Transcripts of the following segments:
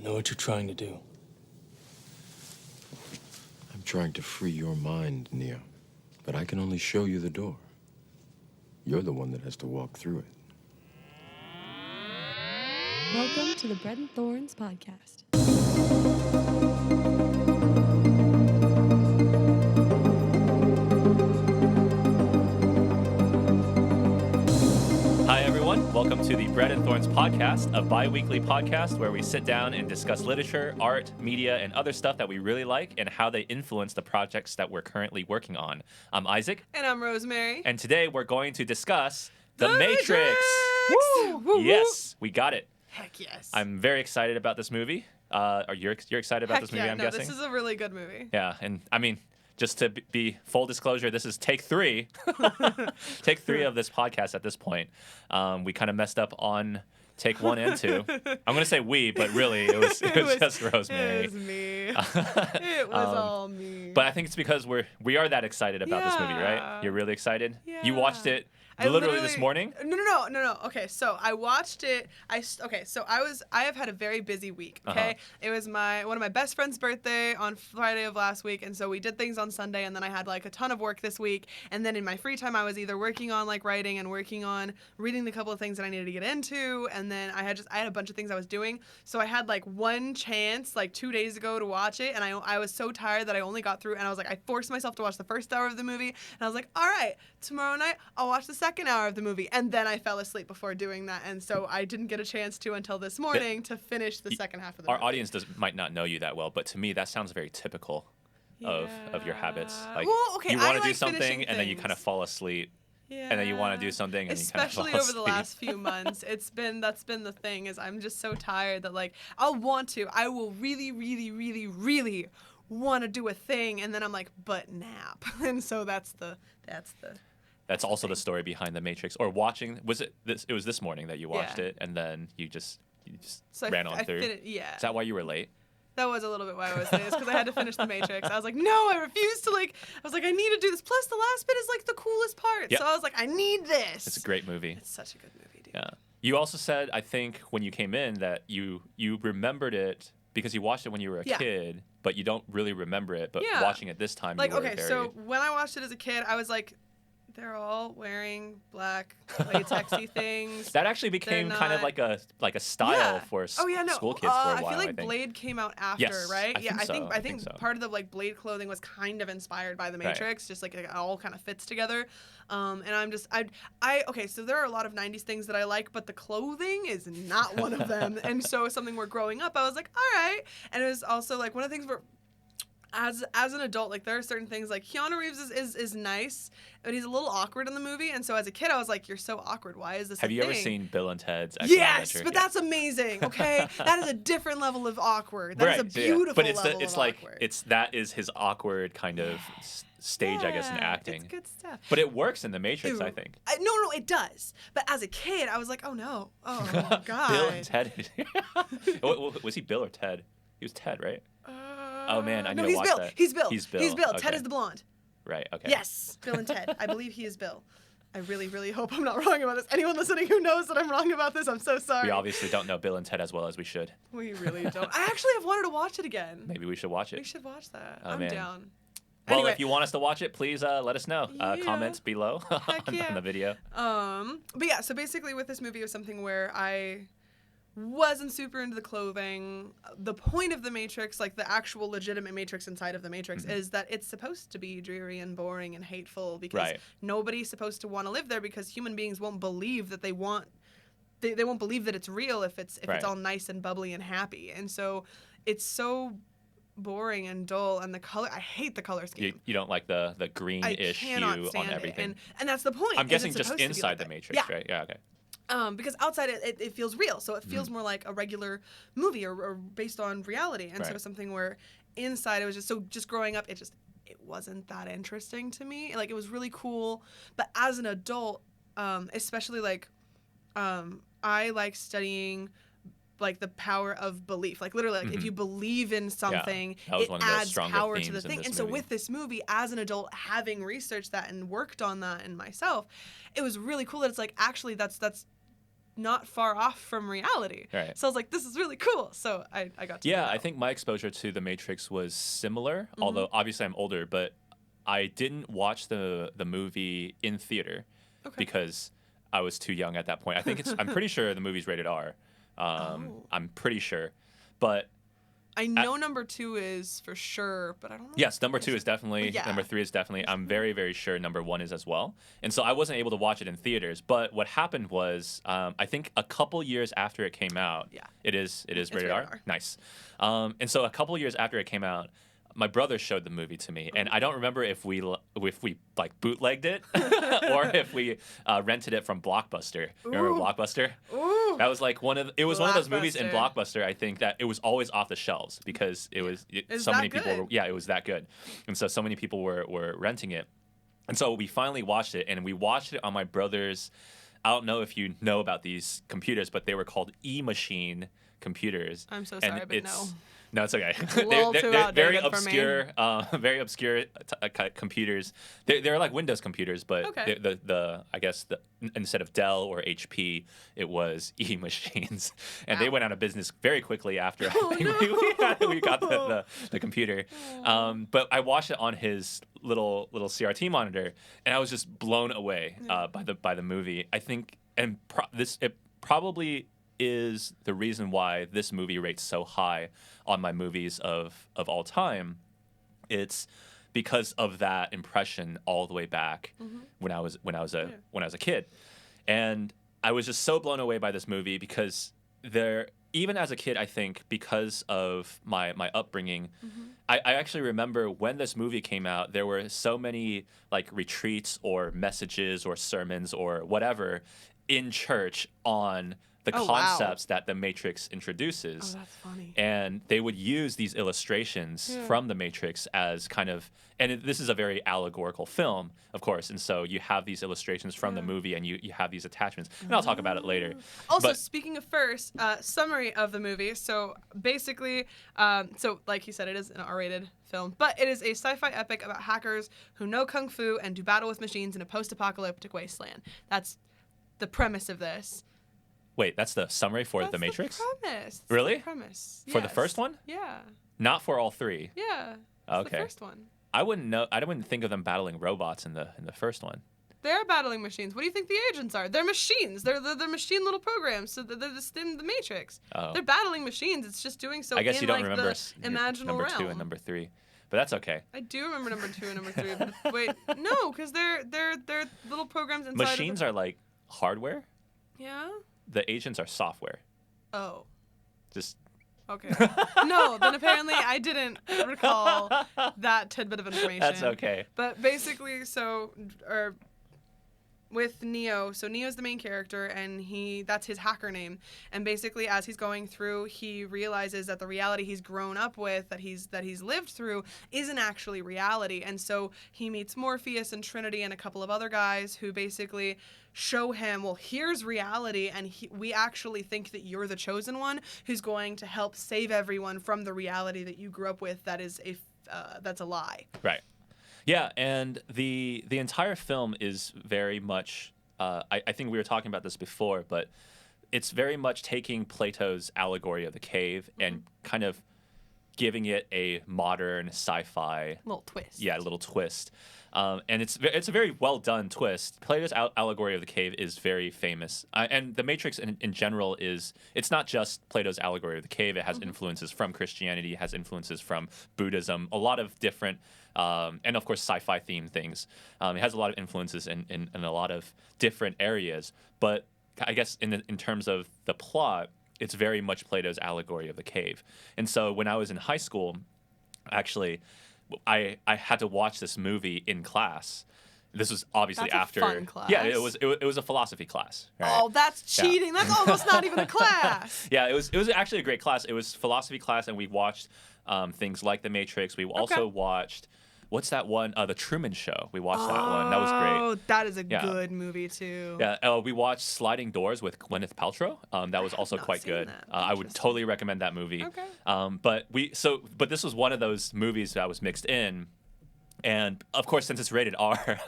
know what you're trying to do. I'm trying to free your mind, Neo. But I can only show you the door. You're the one that has to walk through it. Welcome to the Bread and Thorns podcast. Hi, everyone. Welcome to the Bread and Thorns podcast, a bi-weekly podcast where we sit down and discuss literature, art, media, and other stuff that we really like and how they influence the projects that we're currently working on. I'm Isaac. And I'm Rosemary. And today we're going to discuss The Matrix. Woo! Woo, Yes, we got it. Heck yes. I'm very excited about this movie. You're excited about this movie, I'm guessing? This is a really good movie. Yeah, and I mean, just to be full disclosure, this is take 3. Take 3 of this podcast at this point. We kind of messed up on take 1 and 2. I'm going to say we, but really it was just Rosemary. It was me. It was all me. But I think it's because we are that excited about this movie, right? You're really excited? Yeah. You watched it literally this morning? No. Okay, so I watched it. I have had a very busy week. Okay, It was one of my best friend's birthday on Friday of last week, and so we did things on Sunday, and then I had like a ton of work this week, and then in my free time I was either working on like writing and working on reading the couple of things that I needed to get into, and then I had a bunch of things I was doing, so I had like one chance like 2 days ago to watch it, and I was so tired that I only got through, and I was like, I forced myself to watch the first hour of the movie, and I was like, all right, tomorrow night I'll watch the second hour of the movie, and then I fell asleep before doing that, and so I didn't get a chance to until this morning to finish the second half of the movie. Our audience might not know you that well, but to me that sounds very typical of your habits. Like, well, okay, you want to like do something finishing and then you kind of things. fall asleep. Yeah. And then you want to do something and especially you kind of over fall the asleep. last few months, that's been the thing, is I'm just so tired that like I will really want to do a thing, and then I'm like, but nap. And so that's also the story behind The Matrix. Or watching, it was this morning that you watched it, and then you just ran on through. Yeah. Is that why you were late? That was a little bit why I was late, because I had to finish The Matrix. I was like, no, I refuse to, like, I was like, I need to do this. Plus, the last bit is, like, the coolest part. Yep. So I was like, I need this. It's a great movie. It's such a good movie, dude. Yeah. You also said, I think, when you came in that you remembered it because you watched it when you were a kid, but you don't really remember it. But watching it this time, like, you were okay, so when I watched it as a kid, I was like, they're all wearing black latexy things. That actually became kind of like a style for school kids for a while. I feel like Blade came out after, right? I think so. Part of the like Blade clothing was kind of inspired by the Matrix, just like it all kind of fits together. And I'm just okay, so there are a lot of 90s things that I like, but the clothing is not one of them. And so something where growing up I was like, all right. And it was also like one of the things where as an adult, like there are certain things like Keanu Reeves is nice, but he's a little awkward in the movie, and so as a kid I was like, you're so awkward. Why is this? Have you thing? ever seen Bill and Ted's Excellent Yes, Adventure? but that's amazing. Okay, that is a different level of awkward. That is a beautiful but it's level it's of like awkward. that is his awkward kind of stage, I guess, in acting. It's good stuff. But it works in The Matrix, I think. No, it does. But as a kid, I was like, oh no, oh god. Bill and Ted. Was he Bill or Ted? He was Ted, right? Oh man, I need to watch that. He's Bill. He's Bill. He's Bill. Okay. Ted is the blonde. Right. Okay. Yes, Bill and Ted. I believe he is Bill. I really, really hope I'm not wrong about this. Anyone listening who knows that I'm wrong about this, I'm so sorry. We obviously don't know Bill and Ted as well as we should. We really don't. I actually have wanted to watch it again. Maybe we should watch it. We should watch that. Oh, I'm man. down. Well, Anyway. if you want us to watch it, please let us know. Comments below on the video. But yeah, so basically with this movie, it was something where I wasn't super into the clothing. The point of the Matrix, like the actual legitimate Matrix inside of the Matrix, is that it's supposed to be dreary and boring and hateful because nobody's supposed to want to live there, because human beings won't believe that they won't believe that it's real if it's all nice and bubbly and happy. And so it's so boring and dull, and the color, I hate the color scheme. You don't like the greenish hue on everything. And that's the point. I'm guessing just inside the Matrix, right? Yeah, okay. Because outside it feels real, so it feels more like a regular movie or based on reality, and so it's something where inside it was just growing up, it wasn't that interesting to me. Like, it was really cool, but as an adult, especially like I like studying like the power of belief. Like literally, like if you believe in something, it adds power to the thing. And so with this movie, as an adult, having researched that and worked on that in myself, it was really cool that it's like, actually that's not far off from reality. Right. So I was like, this is really cool. So I got to Yeah, check it I out. think my exposure to The Matrix was similar, Mm-hmm. although obviously I'm older, but I didn't watch the movie in theater because I was too young at that point. I'm pretty sure the movie's rated R. I'm pretty sure. But I know number 2 is for sure, but I don't know. yes, number 2 is definitely, Yeah. number 3 is definitely, I'm very, very sure number 1 is as well. And so I wasn't able to watch it in theaters. But what happened was, I think a couple years after it came out, Yeah. it is rated rated R. R. Nice. And so a couple years after it came out, my brother showed the movie to me, and I don't remember if we like bootlegged it or if we rented it from Blockbuster. Remember Blockbuster? Ooh. That was like one of those movies in Blockbuster. Blockbuster. I think that it was always off the shelves because It's so that many people. good. It was that good, and so many people were renting it, and so we finally watched it, and we watched it on my brother's. I don't know if you know about these computers, but they were called E-machine computers. I'm so and sorry, but no. No, it's okay. A little too they're very outdated for me. obscure, very obscure computers. They're like Windows computers, but Okay. I guess instead of Dell or HP, it was E machines, and they went out of business very quickly after I think we got the computer. But I watched it on his little CRT monitor, and I was just blown away by the movie. I think, and it probably is the reason why this movie rates so high on my movies of all time. It's because of that impression all the way back when I was a kid, and I was just so blown away by this movie because even as a kid, I think because of my upbringing, I actually remember when this movie came out, there were so many like retreats or messages or sermons or whatever in church on the Oh, wow. concepts that the Matrix introduces. Oh, that's funny. And they would use these illustrations from the Matrix as kind of, and this is a very allegorical film, of course, and so you have these illustrations from the movie, and you have these attachments, and I'll talk about it later. Also, But- speaking of first, summary of the movie. So basically, so like he said, it is an R-rated film, but it is a sci-fi epic about hackers who know kung fu and do battle with machines in a post-apocalyptic wasteland. That's the premise of this. Wait, that's the summary for That's the Matrix? The premise. It's Really? The premise. For the Yes. first one? Yeah. Not for all three. Yeah. It's Okay. The first one. I wouldn't know. I wouldn't think of them battling robots in the first one. They're battling machines. What do you think the agents are? They're machines. They're machine little programs. So they're just in the Matrix. Oh. They're battling machines. It's just doing so I guess in you don't like remember the imaginal number realm. 2 and number 3, but that's okay. I do remember number 2 and number 3. But wait, no, because they're little programs inside. Machines are like hardware. Yeah. The agents are software. Oh. Just Okay. No, then apparently I didn't recall that tidbit of information. that's okay. But basically, with Neo, so Neo's the main character, and that's his hacker name. And basically, as he's going through, he realizes that the reality he's grown up with, that he's lived through, isn't actually reality. And so he meets Morpheus and Trinity and a couple of other guys who basically show him, well, here's reality, and we actually think that you're the chosen one who's going to help save everyone from the reality that you grew up with. That is that's a lie. Right. Yeah, and the entire film is very much. I think we were talking about this before, but it's very much taking Plato's Allegory of the Cave and kind of giving it a modern sci-fi Little twist. Yeah, a little twist. And it's a very well done twist. Plato's Allegory of the Cave is very famous, and the Matrix in general it's not just Plato's Allegory of the Cave. It has influences from Christianity, it has influences from Buddhism, a lot of different, and of course sci-fi themed things. It has a lot of influences in a lot of different areas. But I guess in terms of the plot, it's very much Plato's Allegory of the Cave. And so when I was in high school, actually, I had to watch this movie in class. This was obviously That's a after. fun class. Yeah, it was a philosophy class. Right? Oh, that's cheating. That's almost not even a class. Yeah, it was actually a great class. It was philosophy class, and we watched things like The Matrix. We also watched what's that one? The Truman Show. We watched that one. That was great. Oh, that is a Yeah. good movie too. Yeah, we watched Sliding Doors with Gwyneth Paltrow. That was also not quite seen good. that. I would Interesting. totally recommend that movie. Okay. But this was one of those movies that was mixed in. And of course, since it's rated R,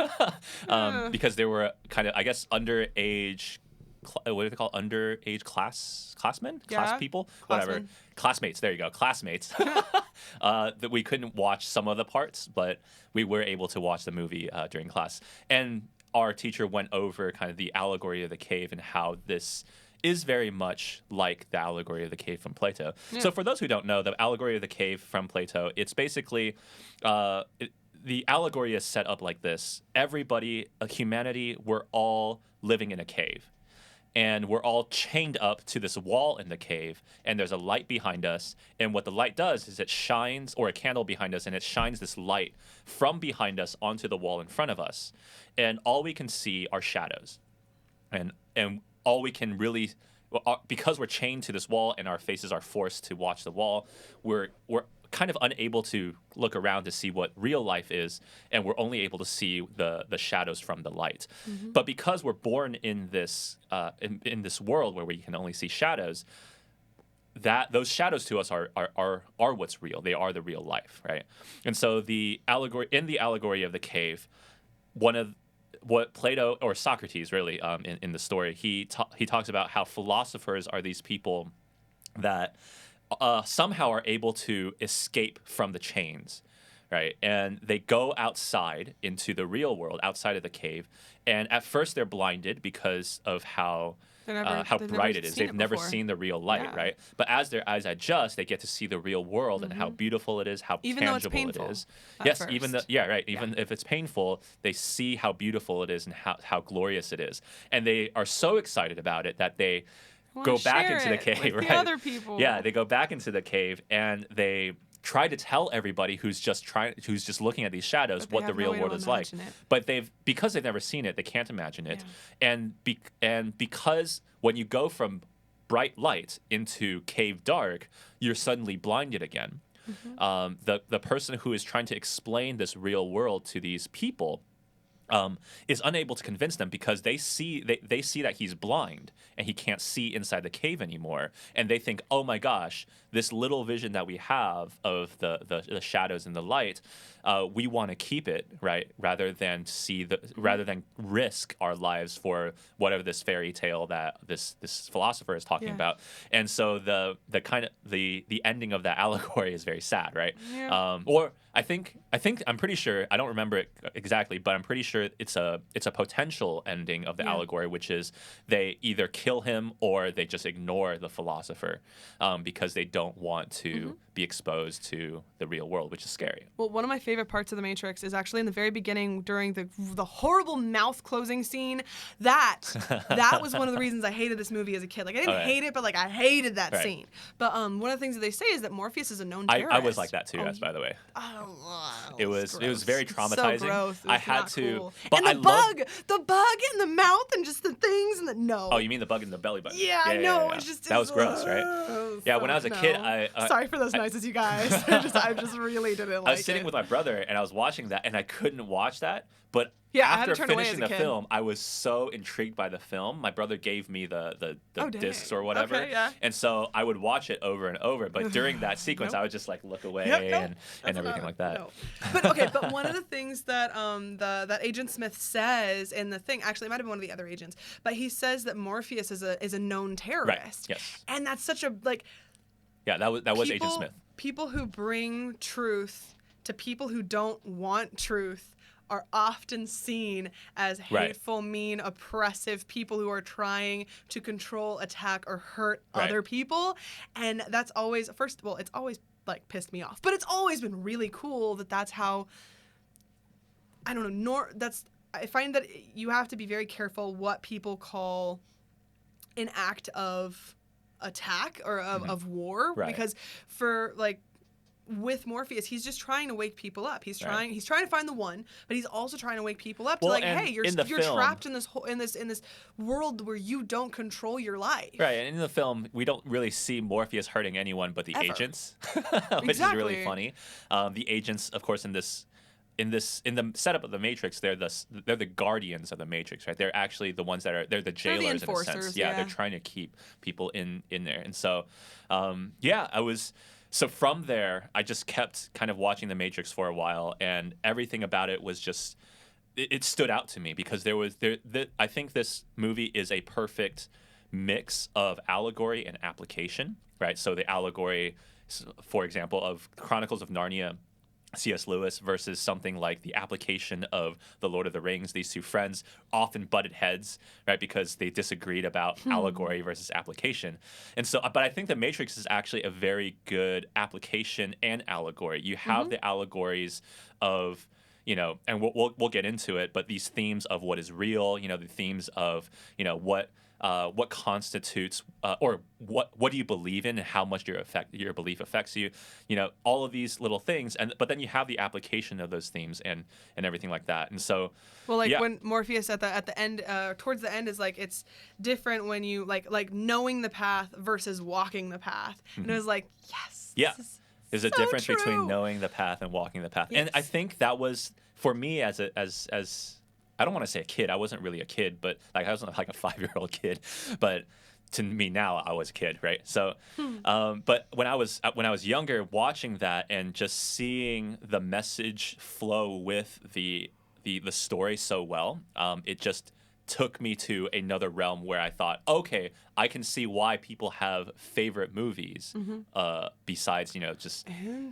because there were kind of, I guess, underage what do they call underage classmen, Yeah, class people, whatever, classmen. classmates. There you go, classmates. That we couldn't watch some of the parts, but we were able to watch the movie during class. And our teacher went over kind of the allegory of the cave and how this is very much like the allegory of the cave from Plato. Yeah. So for those who don't know, the allegory of the cave from Plato, it's basically the allegory is set up like this. Everybody, humanity, we're all living in a cave. And we're all chained up to this wall in the cave, and there's a light behind us. And what the light does is it shines, or a candle behind us, and it shines this light from behind us onto the wall in front of us. And all we can see are shadows. And all we can really, because we're chained to this wall and our faces are forced to watch the wall, we're kind of unable to look around to see what real life is, and we're only able to see the shadows from the light. Mm-hmm. But because we're born in this in this world where we can only see shadows, those shadows to us are what's real. They are the real life, right? And so the allegory of the cave, one of what Plato or Socrates really in the story, he talks about how philosophers are these people that somehow are able to escape from the chains, right? And they go outside into the real world, outside of the cave. And at first they're blinded because of how bright it is. They've never seen the real light, Yeah. right? But as their eyes adjust, they get to see the real world and how beautiful it is, how Even though it's tangible painful it is. at Yes, first. Even if it's painful, they see how beautiful it is and how glorious it is. And they are so excited about it that they go back into the cave, with right? the other people. Yeah, they go back into the cave and they try to tell everybody who's just looking at these shadows But they what the have no real way to world is like. imagine it. But because they've never seen it, they can't imagine it. And because when you go from bright light into cave dark, you're suddenly blinded again. Mm-hmm. The person who is trying to explain this real world to these people is unable to convince them because they see that he's blind and he can't see inside the cave anymore, and they think, oh my gosh, this little vision that we have of the shadows and the light, we want to keep it, right, rather than risk our lives for whatever this fairy tale that this philosopher is talking Yeah. about. And so the ending of that allegory is very sad, right? Yeah. Or I'm pretty sure, I don't remember it exactly, but I'm pretty sure it's a potential ending of the allegory, which is they either kill him or they just ignore the philosopher because they don't want to be exposed to the real world, which is scary. Well, one of my favorite parts of The Matrix is actually in the very beginning during the horrible mouth closing scene. That was one of the reasons I hated this movie as a kid. Like, I didn't hate it, but like I hated that scene. But one of the things that they say is that Morpheus is a known terrorist. I was like that too, by the way. It was very traumatizing. So gross. It was I had not to, cool. but And the bug in the mouth and just the things and the no. Oh, you mean the bug in the belly button? Yeah, I know. It's just that was gross, right? Yeah, when I was a kid, sorry for those noises, you guys. I just really didn't like it. I was sitting with my brother and I was watching that and I couldn't watch that. But Yeah, I had after to turn away finishing as the a kid. film, I was so intrigued by the film. My brother gave me the Oh, dang. discs or whatever. Okay, yeah. And so I would watch it over and over. But during that sequence, Nope. I would just like look away Yep, nope. and That's everything not- like that. no. But okay, but one of the things that that Agent Smith says in the thing, actually it might have been one of the other agents, but he says that Morpheus is a known terrorist. Yes. And that's such a like Yeah, that was Agent Smith. People who bring truth to people who don't want truth are often seen as Right. hateful, mean, oppressive people who are trying to control, attack, or hurt Right. other people. And that's always, first of all, it's always like pissed me off. But it's always been really cool that that's how, I don't know, I find that you have to be very careful what people call an act of attack or of war. Right. Because for like, with Morpheus, he's just trying to wake people up. He's Right. trying to find the one, but he's also trying to wake people up to Well, like, and hey, you're in the film- trapped in this world where you don't control your life. Right, and in the film, we don't really see Morpheus hurting anyone but the Ever. agents, which is really Exactly. funny. The agents, of course, in the setup of the Matrix, they're the guardians of the Matrix, right? They're actually the ones they're the jailers in a sense. enforcers, Yeah, yeah. they're trying to keep people in there, and so So from there, I just kept kind of watching The Matrix for a while, and everything about it was just it stood out to me because I think this movie is a perfect mix of allegory and application, right? So the allegory, for example, of Chronicles of Narnia, C.S. Lewis, versus something like the application of The Lord of the Rings. These two friends often butted heads, right, because they disagreed about allegory versus application. And so, but I think The Matrix is actually a very good application and allegory. You have the allegories of, you know, and we'll get into it, but these themes of what is real, you know, the themes of, you know, what constitutes or what do you believe in and how much your belief affects you, you know, all of these little things, but then you have the application of those themes and everything like that. And so, well, like when Morpheus at the end, towards the end, is like, it's different when you like knowing the path versus walking the path, and it was like, yes, yeah, there's a difference true. between knowing the path and walking the path. Yes. And I think that was for me as I don't want to say a kid. I wasn't really a kid, but like I wasn't like a 5-year-old kid. But to me now, I was a kid, right? So, but when I was younger, watching that and just seeing the message flow with the story so well, it just took me to another realm where I thought, okay, I can see why people have favorite movies besides, you know, just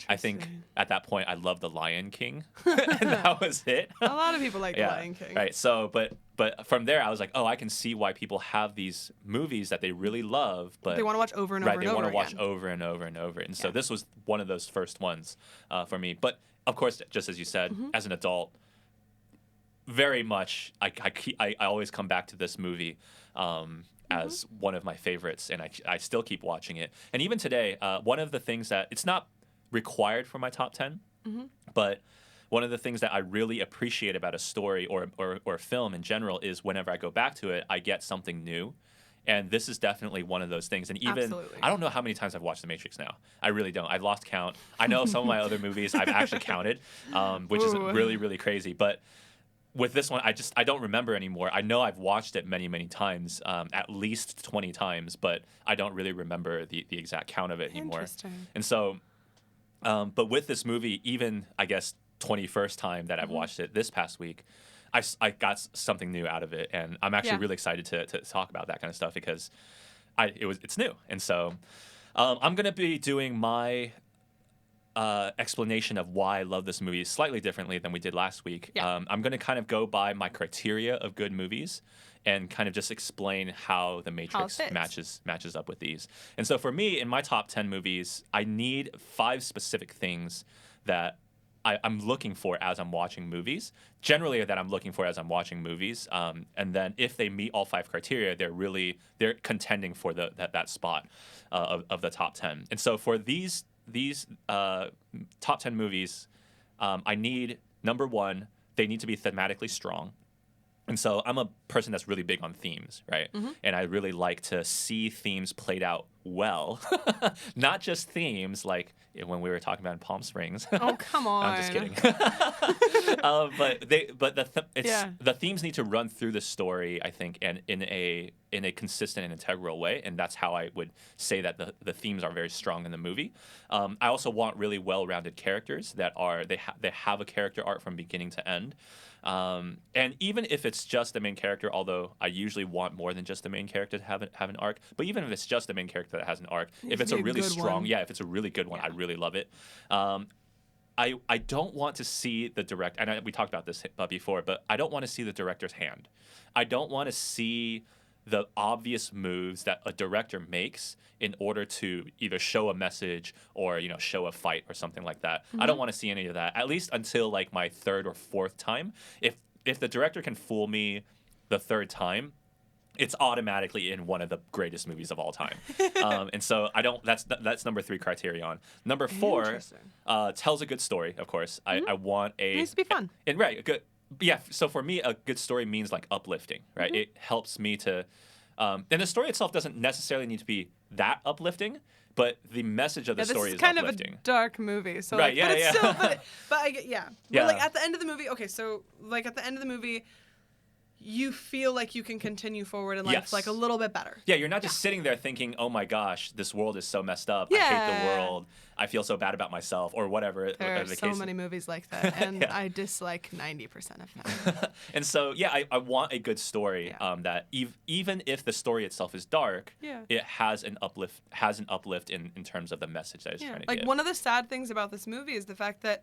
I think at that point I loved The Lion King and that was it. A lot of people like The Lion King. Right. So but from there I was like, oh, I can see why people have these movies that they really love, but they want to watch over and over and over. Right, they want to watch again. over and over and over. And so this was one of those first ones for me. But of course, just as you said, as an adult, very much, I always come back to this movie as one of my favorites, and I still keep watching it. And even today, one of the things that it's not required for my top 10, but one of the things that I really appreciate about a story or a film in general is whenever I go back to it, I get something new. And this is definitely one of those things. And even, Absolutely. I don't know how many times I've watched The Matrix now. I really don't. I've lost count. I know some of my other movies I've actually counted, which is really, really crazy. But with this one, I don't remember anymore. I know I've watched it many, many times, at least 20 times, but I don't really remember the exact count of it anymore. Interesting. And so, but with this movie, even, I guess, 21st time that I've watched it this past week, I got something new out of it, and I'm actually really excited to talk about that kind of stuff because it's new. And so I'm going to be doing my explanation of why I love this movie slightly differently than we did last week. Yeah. I'm going to kind of go by my criteria of good movies and kind of just explain how The Matrix matches up with these. And so for me, in my top 10 movies, I need 5 specific things that I'm looking for as I'm watching movies. Generally, that I'm looking for as I'm watching movies. And then if they meet all 5 criteria, they're contending for that spot of the top 10. And so for these top 10 movies, I need, number 1, they need to be thematically strong. And so I'm a person that's really big on themes, right? And I really like to see themes played out well, not just themes like when we were talking about in Palm Springs. Oh, come on! I'm just kidding. But the themes need to run through the story, I think, and in a consistent and integral way, and that's how I would say that the themes are very strong in the movie. I also want really well-rounded characters that they have a character arc from beginning to end. And even if it's just the main character, although I usually want more than just the main character to have an arc, but even if it's just the main character that has an arc, if it's a really strong, if it's a really good one, I really love it. I don't want to see the director, and we talked about this before, but I don't want to see the director's hand. I don't want to see the obvious moves that a director makes in order to either show a message or, you know, show a fight or something like that. I don't want to see any of that, at least until like my 3rd or 4th time. If the director can fool me the 3rd time, it's automatically in one of the greatest movies of all time. And so that's number 3 criterion. Number 4, tells a good story, of course. I want It needs to be fun. And right, a good. Yeah, so for me, a good story means like uplifting, right? It helps me to, and the story itself doesn't necessarily need to be that uplifting, but the message of the story is kind uplifting. of a dark movie, so right, like, but it's still, but I get, Yeah. But like at the end of the movie, okay, so like at the end of the movie, you feel like you can continue forward in life Yes. like a little bit better. Yeah, you're not just sitting there thinking, "Oh my gosh, this world is so messed up. I hate the Yeah. world. I feel so bad about myself," or whatever. There are the so case. many movies like that, and Yeah. I dislike 90% of them. And so, yeah, I want a good story Yeah. that even if the story itself is dark, Yeah. it has an uplift in terms of the message that it's trying to Like give. one of the sad things about this movie is the fact that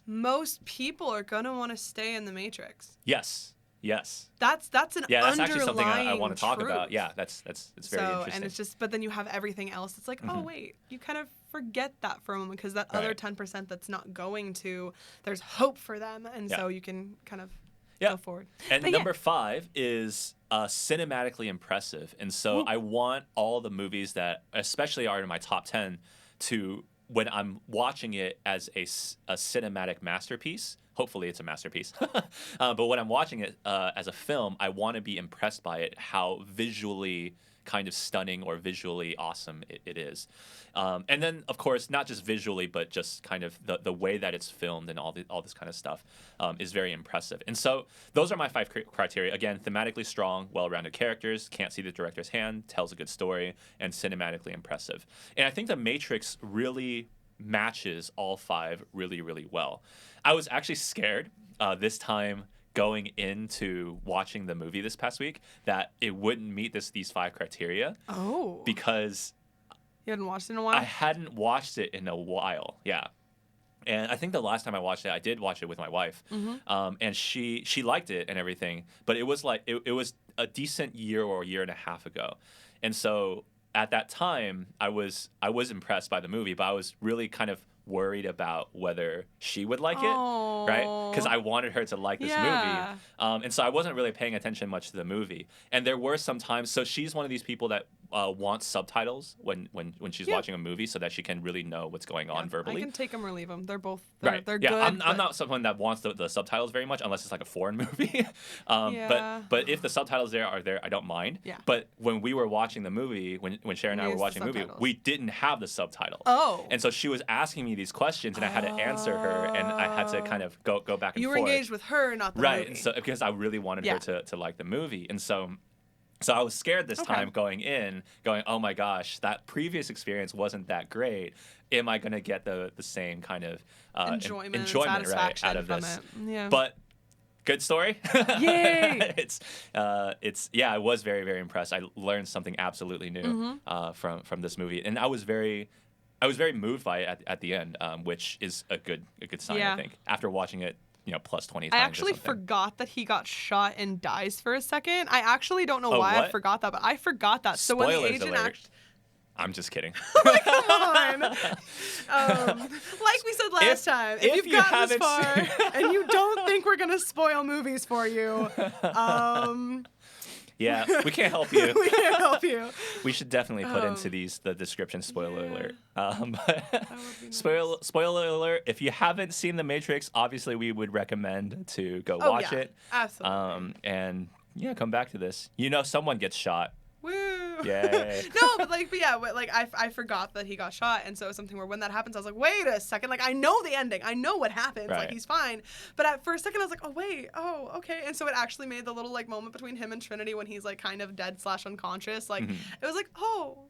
most people are gonna want to stay in the Matrix. Yes. That's an Yeah, that's underlying actually something I want to talk truth. about. Yeah, it's very interesting. And it's just, but then you have everything else. It's like, oh wait, you kind of forget that for a moment because that other Right. 10% that's not going to, there's hope for them, and Yeah. so you can kind of Yeah. go forward. And But yeah. number 5 is cinematically impressive. And so I want all the movies that especially are in my top 10 to, when I'm watching it as a cinematic masterpiece, hopefully it's a masterpiece, but when I'm watching it as a film, I want to be impressed by it, how visually kind of stunning or visually awesome it is. And then, of course, not just visually, but just kind of the way that it's filmed and all this kind of stuff is very impressive. And so those are my 5 criteria. Again, thematically strong, well-rounded characters, can't see the director's hand, tells a good story, and cinematically impressive. And I think The Matrix really matches all 5 really, really well. I was actually scared this time going into watching the movie this past week that it wouldn't meet these 5 criteria Oh. because You hadn't watched it in a while? I hadn't watched it in a while. Yeah. And I think the last time I watched it, I did watch it with my wife, and she liked it and everything. But it was like it was a decent year or a year and a half ago, and so at that time I was impressed by the movie, but I was really kind of worried about whether she would like it, right? Because I wanted her to like this Yeah. movie, and so I wasn't really paying attention much to the movie. And there were some times, so she's one of these people that wants subtitles when she's watching a movie so that she can really know what's going on verbally. I can take them or leave them. They're both, Right. they're yeah, good. I'm not someone that wants the subtitles very much unless it's like a foreign movie. Yeah. But if the subtitles are there, I don't mind. Yeah. But when we were watching the movie, when Sharon and I were Use the watching the movie, subtitles. we didn't have the subtitles. Oh. And so she was asking me these questions, and I had to answer her, and I had to kind of go back and You were forth. engaged with her, not the Right. movie. And so because I really wanted Yeah. her to like the movie, and so I was scared this Okay. time going, oh my gosh, that previous experience wasn't that great. Am I going to get the same kind of enjoyment, right, satisfaction out of from this? it. Yeah. But good story. Yay! it's yeah, I was very, very impressed. I learned something absolutely new from this movie, and I was very moved by it at the end, which is a good sign, Yeah. I think. After watching it, plus 20 times. I or actually something. forgot that he got shot and dies for a second. I actually don't know Oh, why I what? forgot that, but I forgot that. So when the Spoilers agent alert. actually, I'm just kidding. come on, like we said last time, if if you've you gotten this haven't far and you don't think we're gonna spoil movies for you, Yeah, we can't help you. we can't help you. We should definitely put into the description spoiler yeah. alert. That would be nice. Spoiler alert! If you haven't seen The Matrix, obviously we would recommend to go Oh, watch yeah. it. Absolutely. And yeah, come back to this. Someone gets shot. Woo. Yay. No, but I forgot that he got shot, and so it was something where when that happens, I was like, wait a second, like I know the ending, I know what happens, Right. like he's fine. But for a second, I was like, oh wait, oh okay, and so it actually made the little like moment between him and Trinity when he's like kind of dead / unconscious, like it was like, oh,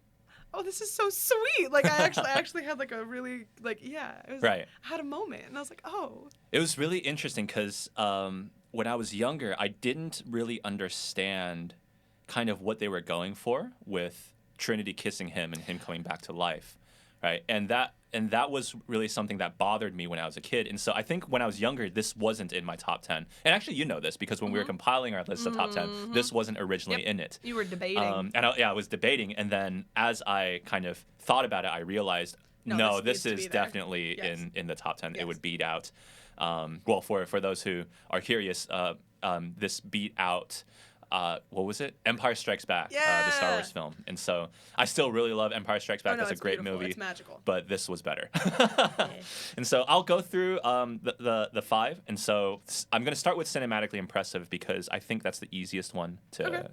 this is so sweet. Like I actually had like a really like it was Right. I had a moment, and I was like, oh. It was really interesting because when I was younger, I didn't really understand kind of what they were going for with Trinity kissing him and him coming back to life, right? And that was really something that bothered me when I was a kid. And so I think when I was younger, this wasn't in my top 10. And actually, you know this because when we were compiling our list of top 10, this wasn't originally in it. You were debating. I was debating, and then as I kind of thought about it, I realized, No, this this needs to is be there. definitely Yes. in the top 10. Yes. It would beat out. For those who are curious, this beat out. What was it? Empire Strikes Back, the Star Yeah. Wars film. And so I still really love Empire Strikes Back. Oh, no, That's a it's great beautiful. movie. It's magical. But this was better. And so I'll go through the 5. And so I'm going to start with cinematically impressive because I think that's the easiest one to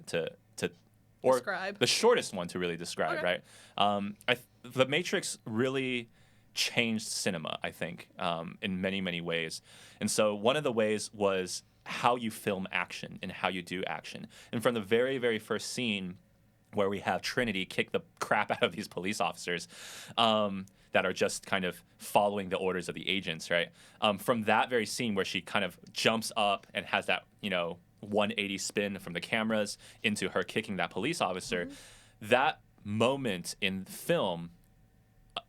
or Describe. the shortest one to really describe, Okay. right? The Matrix really changed cinema, I think, in many, many ways. And so one of the ways was how you film action and how you do action. And from the very, very first scene where we have Trinity kick the crap out of these police officers that are just kind of following the orders of the agents, right? From that very scene where she kind of jumps up and has that, 180 spin from the cameras into her kicking that police officer, that moment in film,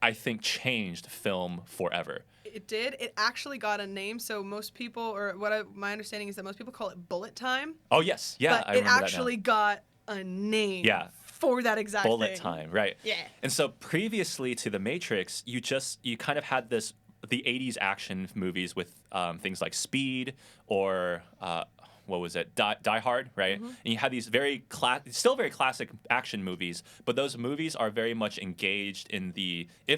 I think, changed film forever. It did. It actually got a name. So most people, or my understanding is that most people call it bullet time. Oh, yes. Yeah, but I remember it actually got a name for that exact bullet thing. time, right? Yeah. And so previously to The Matrix, you kind of had the 80s action movies with things like Speed or what was it? Die Hard, right? And you had these still very classic action movies, but those movies are very much engaged in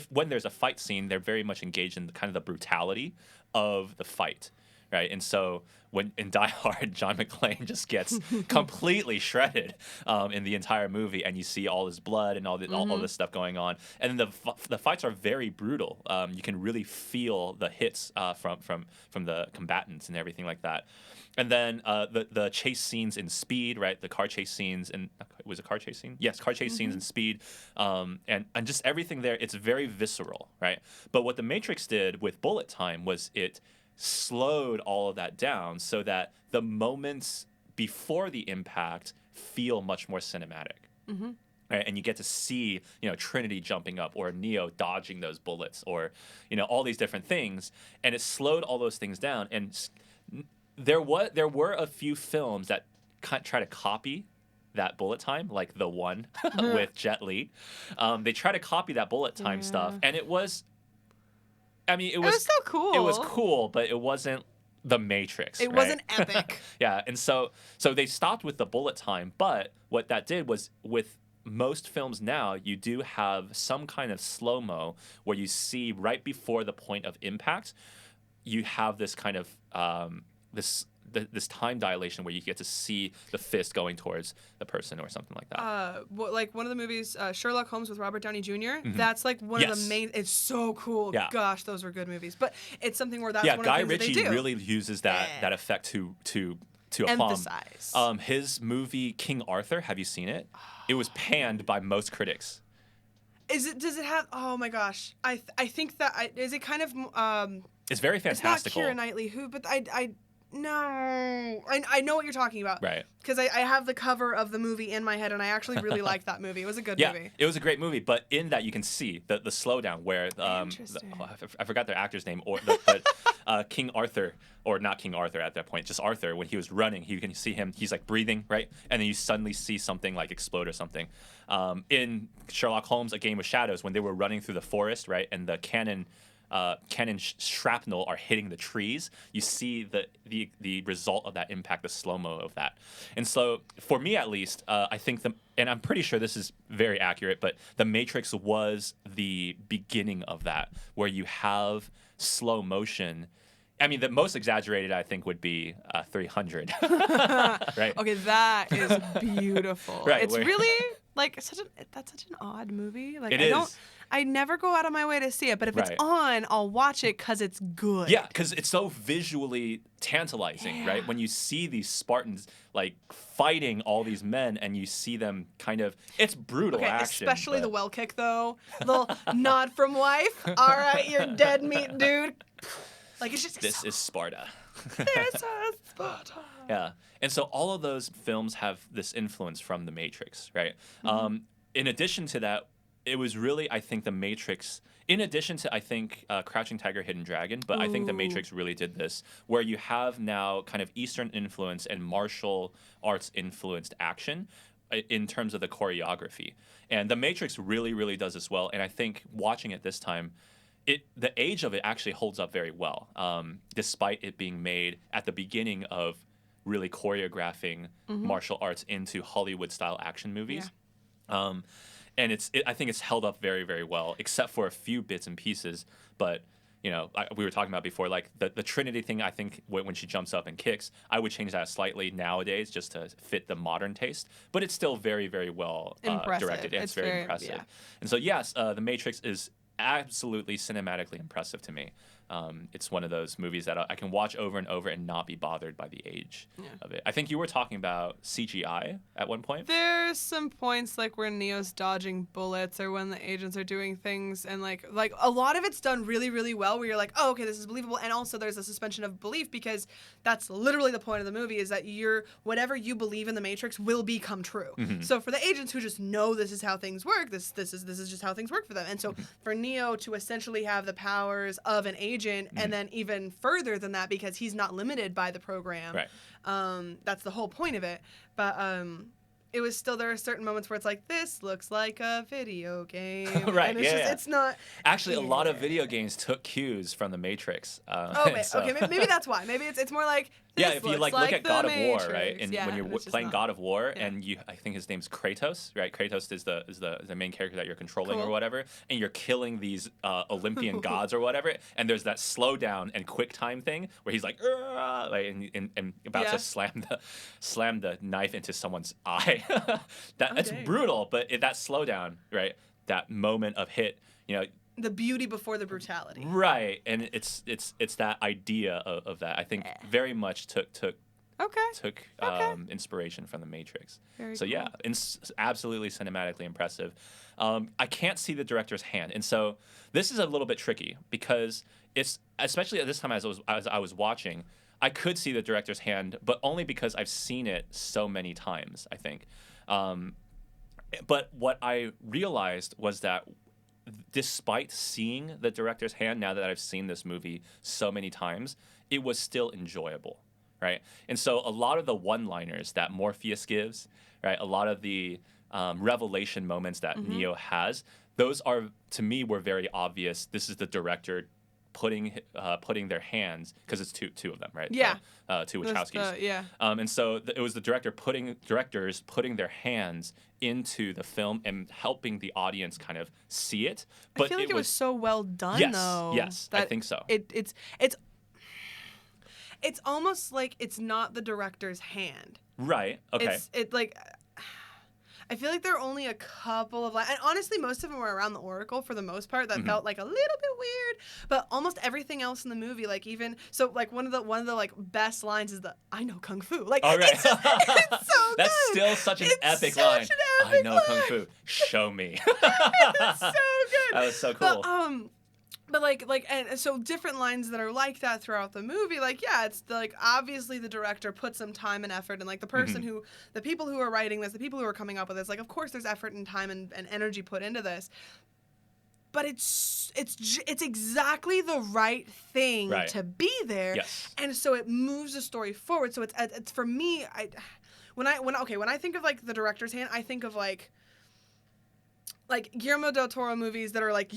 when there's a fight scene, they're very much engaged in kind of the brutality of the fight, right? And so when in Die Hard, John McClane just gets completely shredded in the entire movie, and you see all his blood and all this stuff going on, and the fights are very brutal. You can really feel the hits from the combatants and everything like that. And then the chase scenes in Speed, right? The car chase scenes was it a car chase scene? Yes, car chase scenes in Speed, and just everything there. It's very visceral, right? But what The Matrix did with bullet time was it slowed all of that down so that the moments before the impact feel much more cinematic. Right? And you get to see, Trinity jumping up or Neo dodging those bullets or, all these different things, and it slowed all those things down. And there were a few films that try to copy that bullet time, like The One with Jet Li. They try to copy that bullet time stuff, and it was so cool. It was cool, but it wasn't The Matrix. It wasn't epic. Yeah, and so they stopped with the bullet time, but what that did was with most films now, you do have some kind of slow-mo where you see right before the point of impact, you have this kind of this time dilation where you get to see the fist going towards the person or something like that. Like one of the movies, Sherlock Holmes with Robert Downey Jr. That's like one of the main. It's so cool. Yeah. Gosh, those were good movies. But it's something where that's one of the Guy things Ritchie that they do. really uses that effect to a emphasize. plum. His movie King Arthur. Have you seen it? It was panned by most critics. Does it have? Oh my gosh, I think that is it kind of. It's very fantastical. It's not Keira Knightley but I know what you're talking about. Right. Because I have the cover of the movie in my head, and I actually really liked that movie. It was a good movie. It was a great movie, but in that you can see the slowdown where I forgot their actor's name, but King Arthur, or not King Arthur at that point, just Arthur, when he was running, you can see him, he's like breathing, right? And then you suddenly see something like explode or something. In Sherlock Holmes, A Game of Shadows, when they were running through the forest, right, and the cannon shrapnel are hitting the trees, you see the result of that impact, the slow-mo of that. And so for me at least, I think and I'm pretty sure this is very accurate, but The Matrix was the beginning of that, where you have slow motion. I mean, the most exaggerated, I think, would be 300. Right? Okay, that is beautiful. Right, it's really that's such an odd movie. Like it is. I never go out of my way to see it, but if it's on, I'll watch it because it's good. Yeah, because it's so visually tantalizing, right? When you see these Spartans like fighting all these men, and you see them it's brutal action. Especially the well kick, though. Little nod from wife. All right, you're dead meat, dude. Like it's just. This is Sparta. This is Sparta. Yeah, and so all of those films have this influence from The Matrix, right? In addition to that, it was really, I think, The Matrix, in addition to, I think, Crouching Tiger, Hidden Dragon, but I think The Matrix really did this, where you have now kind of Eastern influence and martial arts influenced action in terms of the choreography. And The Matrix really, really does this well, and I think watching it this time, the age of it actually holds up very well, despite it being made at the beginning of really choreographing martial arts into Hollywood-style action movies. Yeah. And I think it's held up very, very well, except for a few bits and pieces. But, we were talking about before, like the Trinity thing, I think when she jumps up and kicks, I would change that slightly nowadays just to fit the modern taste. But it's still very, very well directed. And it's very impressive. Yeah. And so, yes, The Matrix is absolutely cinematically impressive to me. It's one of those movies that I can watch over and over and not be bothered by the age of it. I think you were talking about CGI at one point. There's some points like where Neo's dodging bullets or when the agents are doing things, and like a lot of it's done really, really well where you're like, oh, okay, this is believable. And also there's a suspension of belief because that's literally the point of the movie is that whatever you believe in the Matrix will become true. So for the agents who just know this is how things work, this is just how things work for them. And so for Neo to essentially have the powers of an agent and then even further than that because he's not limited by the program. Right. That's the whole point of it. But it was still, there are certain moments where it's like, this looks like a video game. Right, And it's just, it's not. Actually, a lot of video games took cues from the Matrix. Okay, maybe that's why. Maybe it's more like, this if you looks look at the God of War, Matrix. right? And when you're playing not. God of War, and I think his name's Kratos, right? Kratos is the main character that you're controlling or whatever, and you're killing these Olympian gods or whatever, and there's that slow down and quick time thing where he's like and about to slam the knife into someone's eye. That's brutal, but that slowdown, right? That moment of hit, the beauty before the brutality. Right, and it's that idea of that. I think very much took inspiration from the Matrix. Very so cool. yeah, it's absolutely cinematically impressive. I can't see the director's hand, and so this is a little bit tricky because it's especially at this time as I was watching, I could see the director's hand, but only because I've seen it so many times. I think, but what I realized was that, despite seeing the director's hand, now that I've seen this movie so many times, it was still enjoyable, right? And so a lot of the one-liners that Morpheus gives, right, a lot of the revelation moments that Neo has, those are, to me, were very obvious. This is the director putting their hands, because it's two of them, right? Yeah. Two Wachowskis. Yeah. And so it was the directors putting their hands into the film and helping the audience kind of see it. But I feel like it was so well done, yes, though. Yes, I think so. It's almost like it's not the director's hand. Right. Okay. It's like, I feel like there are only a couple of lines, and honestly, most of them were around the Oracle for the most part. That felt like a little bit weird, but almost everything else in the movie, like even so, like one of the like best lines is the "I know kung fu." Like, all right, it's so that's good. still such an epic such line. An epic I know line. kung fu. Show me. That's so good. That was so cool. But and so different lines that are like that throughout the movie, like, yeah, it's like obviously the director put some time and effort, and like the person the people who are writing this, the people who are coming up with this, like, of course there's effort and time and energy put into this. But it's exactly the right thing to be there. Yes. And so it moves the story forward. So it's for me, when I think of like the director's hand, I think of like Guillermo del Toro movies that are like,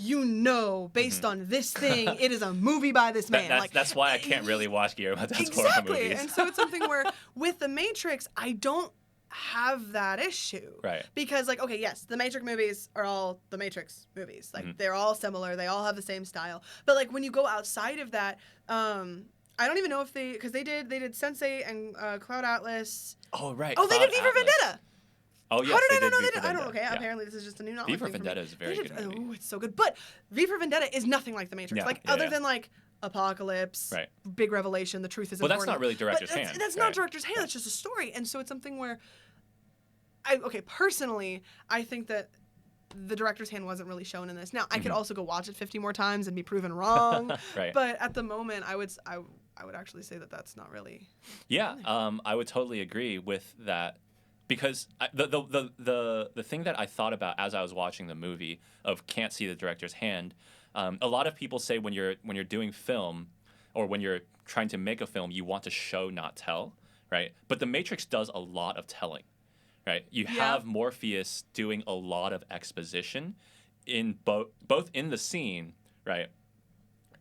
based on this thing, it is a movie by this man. That's why I can't really watch Guillermo del Toro movies. And so it's something where with The Matrix, I don't have that issue. Right. Because yes, the Matrix movies are all the Matrix movies. Like they're all similar. They all have the same style. But like when you go outside of that, I don't even know if because they did Sensei and Cloud Atlas. Oh, right. Oh, they did V for Vendetta. Oh, yes, how did I not know V they for did? I don't know. Vendetta. Okay, apparently this is just a new knowledge. V for Vendetta is a very good movie. Oh, it's so good. But V for Vendetta is nothing like The Matrix. Other than like Apocalypse, big revelation, the truth is important. Well, that's not really director's hand. That's not director's hand. It's just a story. And so it's something where, personally, I think that the director's hand wasn't really shown in this. Now, I could also go watch it 50 more times and be proven wrong. Right. But at the moment, I would actually say that that's not really. Yeah, I would totally agree with that. Because the thing that I thought about as I was watching the movie of can't see the director's hand, a lot of people say when you're doing film, or when you're trying to make a film, you want to show, not tell, right? But The Matrix does a lot of telling, right? You have Morpheus doing a lot of exposition in both in the scene, right?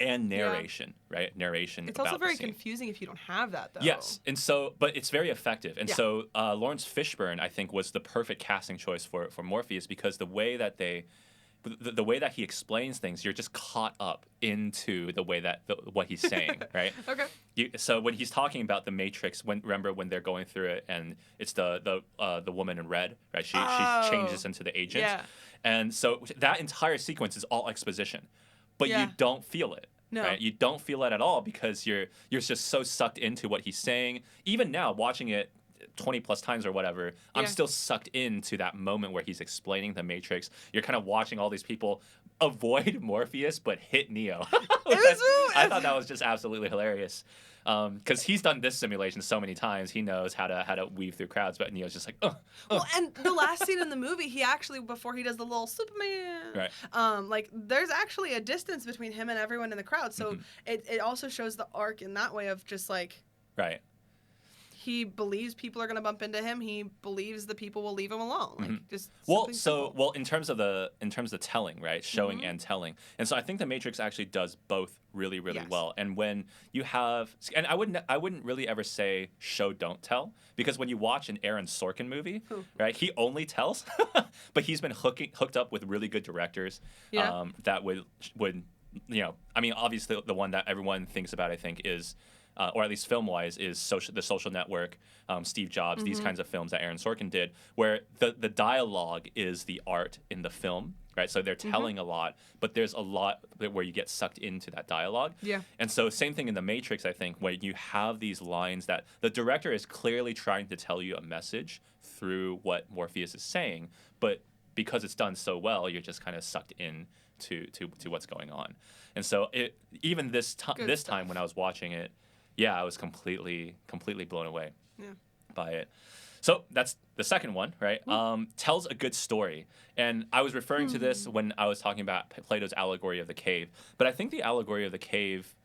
And narration, right? Narration. It's about also very the scene. confusing if you don't have that, though. Yes, and so, but it's very effective. And so Lawrence Fishburne, I think, was the perfect casting choice for Morpheus, because the way that they the way that he explains things, you're just caught up into the way that what he's saying, right? Okay. So when he's talking about the Matrix, remember when they're going through it, and it's the woman in red, right? She changes into the agent, Yeah. and so that entire sequence is all exposition, but Yeah. you don't feel it. No. Right? You don't feel it at all because you're just so sucked into what he's saying. Even now, watching it 20 plus times or whatever, I'm Yeah. still sucked into that moment where he's explaining the Matrix. You're kind of watching all these people avoid Morpheus but hit Neo. I thought that was just absolutely hilarious. Because he's done this simulation so many times, he knows how to weave through crowds. But Neo's just like, Well, and the last scene in the movie, he actually, before he does the little Superman, right. like there's actually a distance between him and everyone in the crowd. So it also shows the arc in that way of just like, Right. he believes people are going to bump into him. He believes the people will leave him alone. Like just Well, something simple. well, in terms of the telling, right, showing and telling, and so I think the Matrix actually does both really, really Yes. well. And when you have, and I wouldn't really ever say show don't tell, because when you watch an Aaron Sorkin movie, right, he only tells, but he's been hooked up with really good directors, Yeah. that would I mean, obviously the one that everyone thinks about, I think, is. Or at least film-wise, is The Social Network, Steve Jobs, these kinds of films that Aaron Sorkin did, where the dialogue is the art in the film, right? So they're telling a lot, but there's a lot where you get sucked into that dialogue. Yeah. And so same thing in The Matrix, I think, where you have these lines that the director is clearly trying to tell you a message through what Morpheus is saying, but because it's done so well, you're just kind of sucked in to what's going on. And so even this time when I was watching it, yeah, I was completely blown away by it. So that's the second one, right? Tells a good story. And I was referring to this when I was talking about Plato's Allegory of the Cave. But I think the Allegory of the Cave,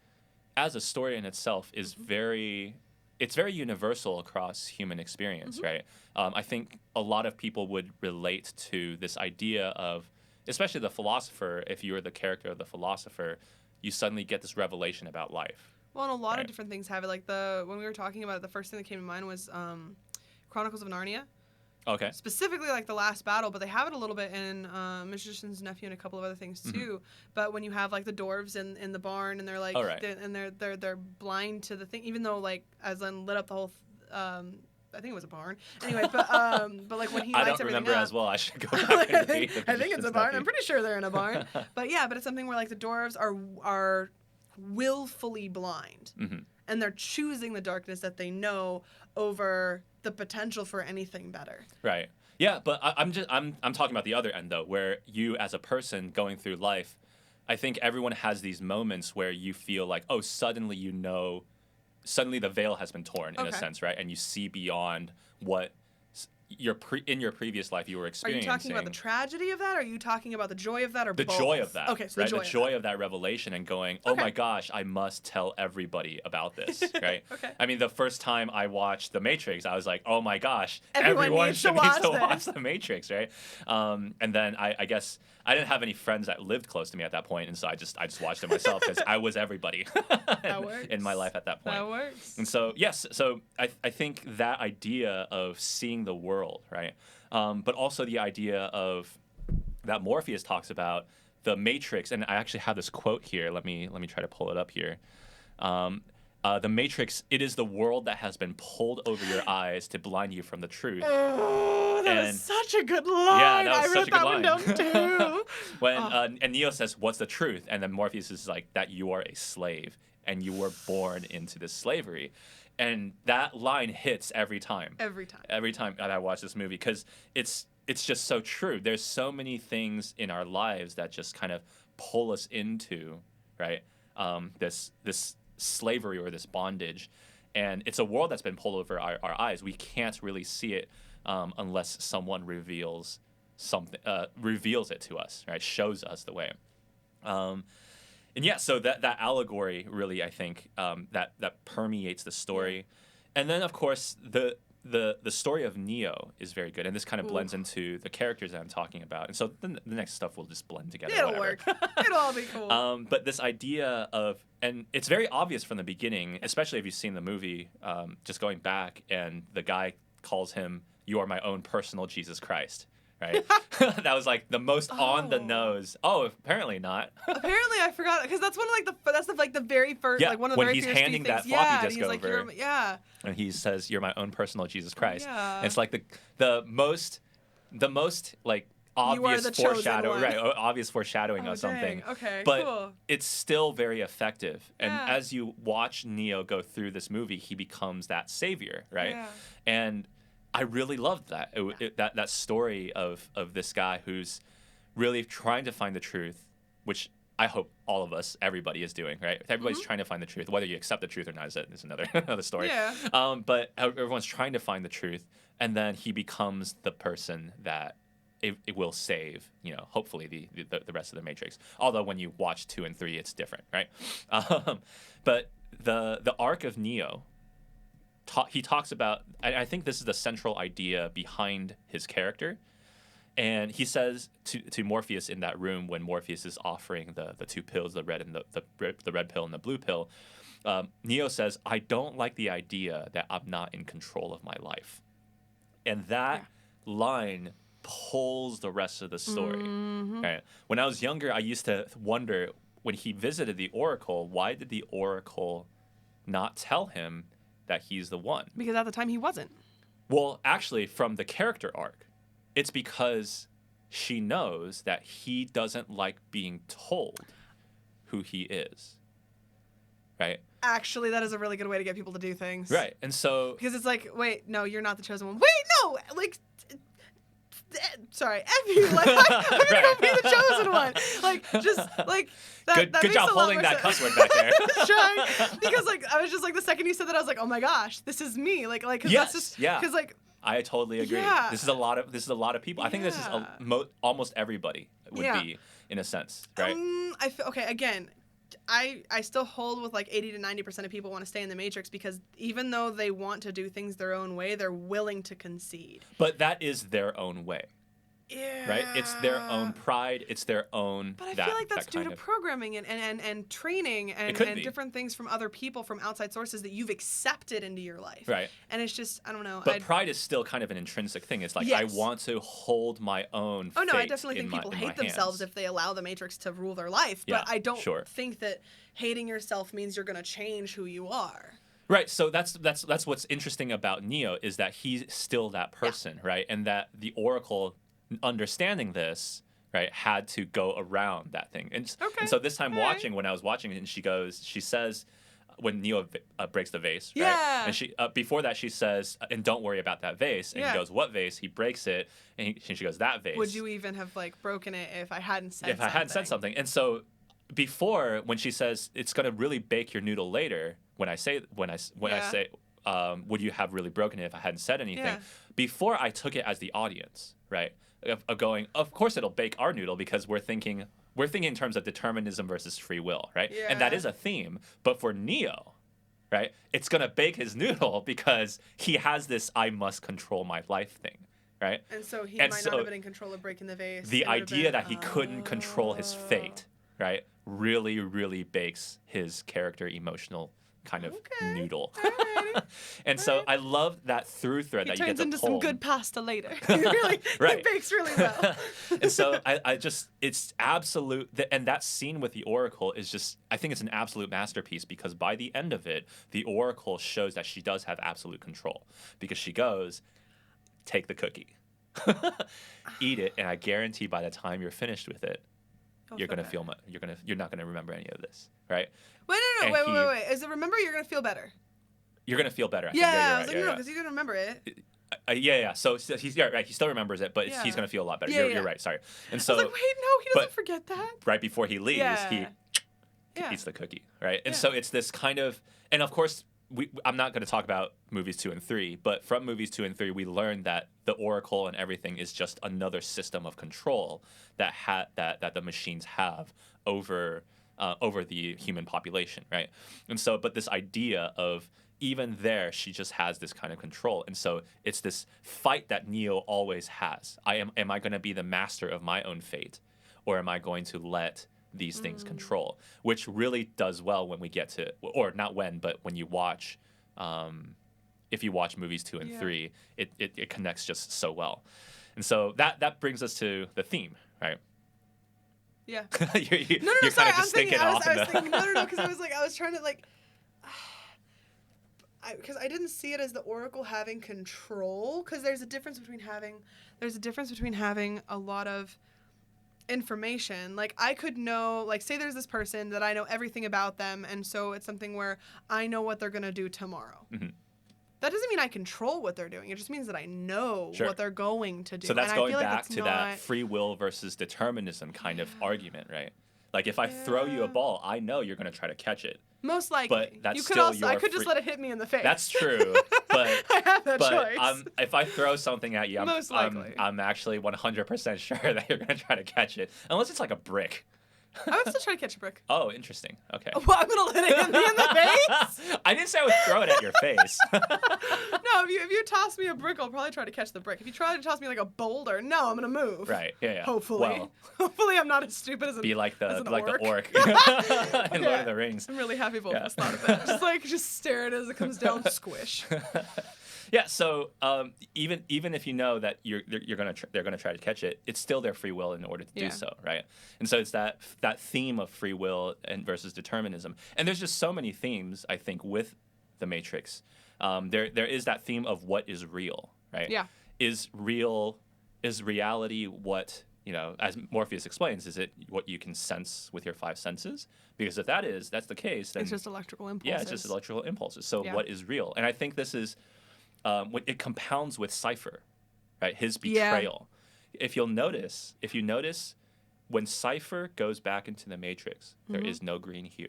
as a story in itself, is very universal across human experience, right? I think a lot of people would relate to this idea of, especially the philosopher, if you're the character of the philosopher, you suddenly get this revelation about life. Well, and a lot of different things have it. Like when we were talking about it, the first thing that came to mind was Chronicles of Narnia. Okay. Specifically, like the last battle, but they have it a little bit in Magician's Nephew and a couple of other things too. But when you have like the dwarves in the barn and they're like, they're blind to the thing, even though like Aslan lit up the whole. I think it was a barn. Anyway, but like when he lights I don't everything remember up, as well. I should go back and read the I think it's a barn. I'm pretty sure they're in a barn. But yeah, but it's something where like the dwarves are willfully blind, and they're choosing the darkness that they know over the potential for anything better. Right. Yeah, but I'm talking about the other end though, where you as a person going through life, I think everyone has these moments where you feel like, oh, suddenly the veil has been torn in a sense, right? And you see beyond what in your previous life you were Are you experiencing. talking about the tragedy of that, or are you talking about the joy of that, or the both? joy of that? Okay, so right? the joy of that revelation and going, oh my gosh, I must tell everybody about this, right? Okay. I mean, the first time I watched The Matrix, I was like, oh my gosh, Everyone everyone needs should to watch watch this. The Matrix, right? And then I guess I didn't have any friends that lived close to me at that point, and so I just watched it myself because I was everybody in my life at that point. That works. And so yes, so I think that idea of seeing the world, right? But also the idea of that Morpheus talks about the Matrix, and I actually have this quote here. Let me try to pull it up here. The Matrix, it is the world that has been pulled over your eyes to blind you from the truth. Oh, that is such a good line. Yeah, that was I such wrote a good that line. one down too. When and Neo says, "What's the truth?" And then Morpheus is like, "That you are a slave and you were born into this slavery." And that line hits every time. Every time. Every time that I watch this movie, because it's just so true. There's so many things in our lives that just kind of pull us into, right? This slavery or this bondage, and it's a world that's been pulled over our eyes. We can't really see it unless someone reveals it to us, right? Shows us the way. And yeah, so that allegory really, I think, that permeates the story, and then of course the story of Neo is very good, and this kind of blends into the characters that I'm talking about, and so the next stuff will just blend together. It'll work. It'll all be cool. But this idea of, and it's very obvious from the beginning, especially if you've seen the movie, just going back, and the guy calls him, "You are my own personal Jesus Christ," right? That was like the most on the nose. Oh, apparently not. Apparently, I forgot because that's one of like the very first one of the when very he's first handing few that things. floppy Yeah, and disk he's like, over. And he says, "You're my own personal Jesus Christ." Yeah. And it's like the most like obvious the chosen foreshadowing, one. right? Obvious foreshadowing of something. Dang. Okay, but cool. it's still very effective. And Yeah. as you watch Neo go through this movie, he becomes that savior, right? Yeah. And I really loved that that story of this guy who's really trying to find the truth, which I hope all of us, everybody is doing, right? Everybody's trying to find the truth. Whether you accept the truth or not is another another story. Yeah. But everyone's trying to find the truth, and then he becomes the person that it will save, hopefully the rest of the Matrix. Although when you watch 2 and 3, it's different, right? But the arc of Neo, he talks about, I think this is the central idea behind his character. And he says to Morpheus in that room when Morpheus is offering the 2 pills, the red and the red pill and the blue pill, Neo says, "I don't like the idea that I'm not in control of my life." And that line pulls the rest of the story. Right? When I was younger, I used to wonder, when he visited the Oracle, why did the Oracle not tell him that he's the one? Because at the time he wasn't. Well, actually, from the character arc, it's because she knows that he doesn't like being told who he is. Right? Actually, that is a really good way to get people to do things. Right. And so... Because it's like, wait, no, you're not the chosen one. Wait, no! Like, sorry, F you. Like, I'm gonna go be the chosen one. Like, just, like, that Good makes job a lot holding more that sense. cuss word back there. Trying. Because, like, I was just, like, the second you said that, I was like, oh my gosh, this is me. Like, cause Yes, that's just, yeah. Because, like, I totally agree. Yeah. This is a lot of people. I think this is almost everybody would be, in a sense, right? I feel, okay, again, I still hold with like 80 to 90% of people want to stay in the Matrix because even though they want to do things their own way, they're willing to concede. But that is their own way. Yeah. Right? It's their own pride. It's their own. But I feel like that's due to programming and training and different things from other people, from outside sources that you've accepted into your life. Right. And it's just, I don't know. But pride is still kind of an intrinsic thing. It's like, I want to hold my own fate. Oh, no, I definitely think people hate themselves if they allow the Matrix to rule their life. But I don't think that hating yourself means you're going to change who you are. Right, so that's what's interesting about Neo is that he's still that person, right? And that the Oracle, understanding this, right, had to go around that thing. And so this time when I was watching it, and she says, when Neo breaks the vase, right? And she before that she says, and don't worry about that vase. And he goes, what vase? He breaks it, and she goes, that vase. Would you even have like broken it if I hadn't said something? If I hadn't said something. And so before, when she says it's gonna really bake your noodle later, when I say would you have really broken it if I hadn't said anything? Before, I took it as the audience, right? Of going, of course it'll bake our noodle because we're thinking in terms of determinism versus free will, right? Yeah. And that is a theme. But for Neo, right, it's gonna bake his noodle because he has this I must control my life thing, right? And so he might not have been in control of breaking the vase. The idea that he couldn't control his fate, right, really, really bakes his character emotional kind of noodle. And so I love that through thread that you get to pull. He turns into some good pasta later. Really, he bakes really well. And so I just, it's absolute, and that scene with the Oracle is just, I think it's an absolute masterpiece because by the end of it, the Oracle shows that she does have absolute control because she goes, take the cookie, eat it, and I guarantee by the time you're finished with it, you're not gonna remember any of this, right? Wait. Is it remember? You're gonna feel better. You're gonna feel better. I was like, no, because you're gonna remember it. So he's right. He still remembers it, but he's gonna feel a lot better. You're right. Sorry. And so I was like, wait, no, he doesn't forget that. Right before he leaves, he eats the cookie, right? And so it's this kind of, and of course, I'm not going to talk about movies 2 and 3, but from movies 2 and 3, we learned that the Oracle and everything is just another system of control that the machines have over the human population, right? And so, but this idea of even there, she just has this kind of control, and so it's this fight that Neo always has. Am I going to be the master of my own fate, or am I going to let these things control, which really does well when we get to, or not when, but when you watch, if you watch movies 2 and 3, it connects just so well. And so that brings us to the theme, right? Yeah. you're No, you're sorry. kind of just thinking off. I was thinking, no, because I was trying to like, because I didn't see it as the Oracle having control. Because there's a difference between having a lot of information. Like I could know, like say there's this person that I know everything about them, and so it's something where I know what they're gonna do tomorrow. Mhm. That doesn't mean I control what they're doing. It just means that I know Sure. what they're going to do. So that's and I going feel like back it's to not... that free will versus determinism kind of argument, right? Like if I throw you a Yeah. ball, I know you're going to try to catch it. Most likely. But that's you could still also, I your could just free- let it hit me in the face. That's true, but I have that but choice. if I throw something at you, Most likely. I'm actually 100% sure that you're going to try to catch it, unless it's like a brick. I would still try to catch a brick. Oh, interesting. Okay. Well, I'm gonna let it hit me in the face. I didn't say I would throw it at your face. No, if you toss me a brick, I'll probably try to catch the brick. If you try to toss me like a boulder, no, I'm gonna move. Right. Yeah. Hopefully. Well, Hopefully, I'm not as stupid as be like the as an orc in Lord of the Rings. I'm really happy both Yeah. of us thought of it. Just stare at it as it comes down, squish. Yeah. So even if you know that they're gonna try to catch it, it's still their free will in order to do Yeah. so, right? And so it's that theme of free will and versus determinism. And there's just so many themes I think with the Matrix. There is that theme of what is real, right? Yeah. Is reality what, as Morpheus explains, is it what you can sense with your five senses? Because if that's the case, then It's just electrical impulses. yeah, it's just electrical impulses. So Yeah. what is real? And I think this is it compounds with Cypher, right? His Yeah. betrayal. If you notice, when Cypher goes back into the Matrix, there Mm-hmm. is no green hue,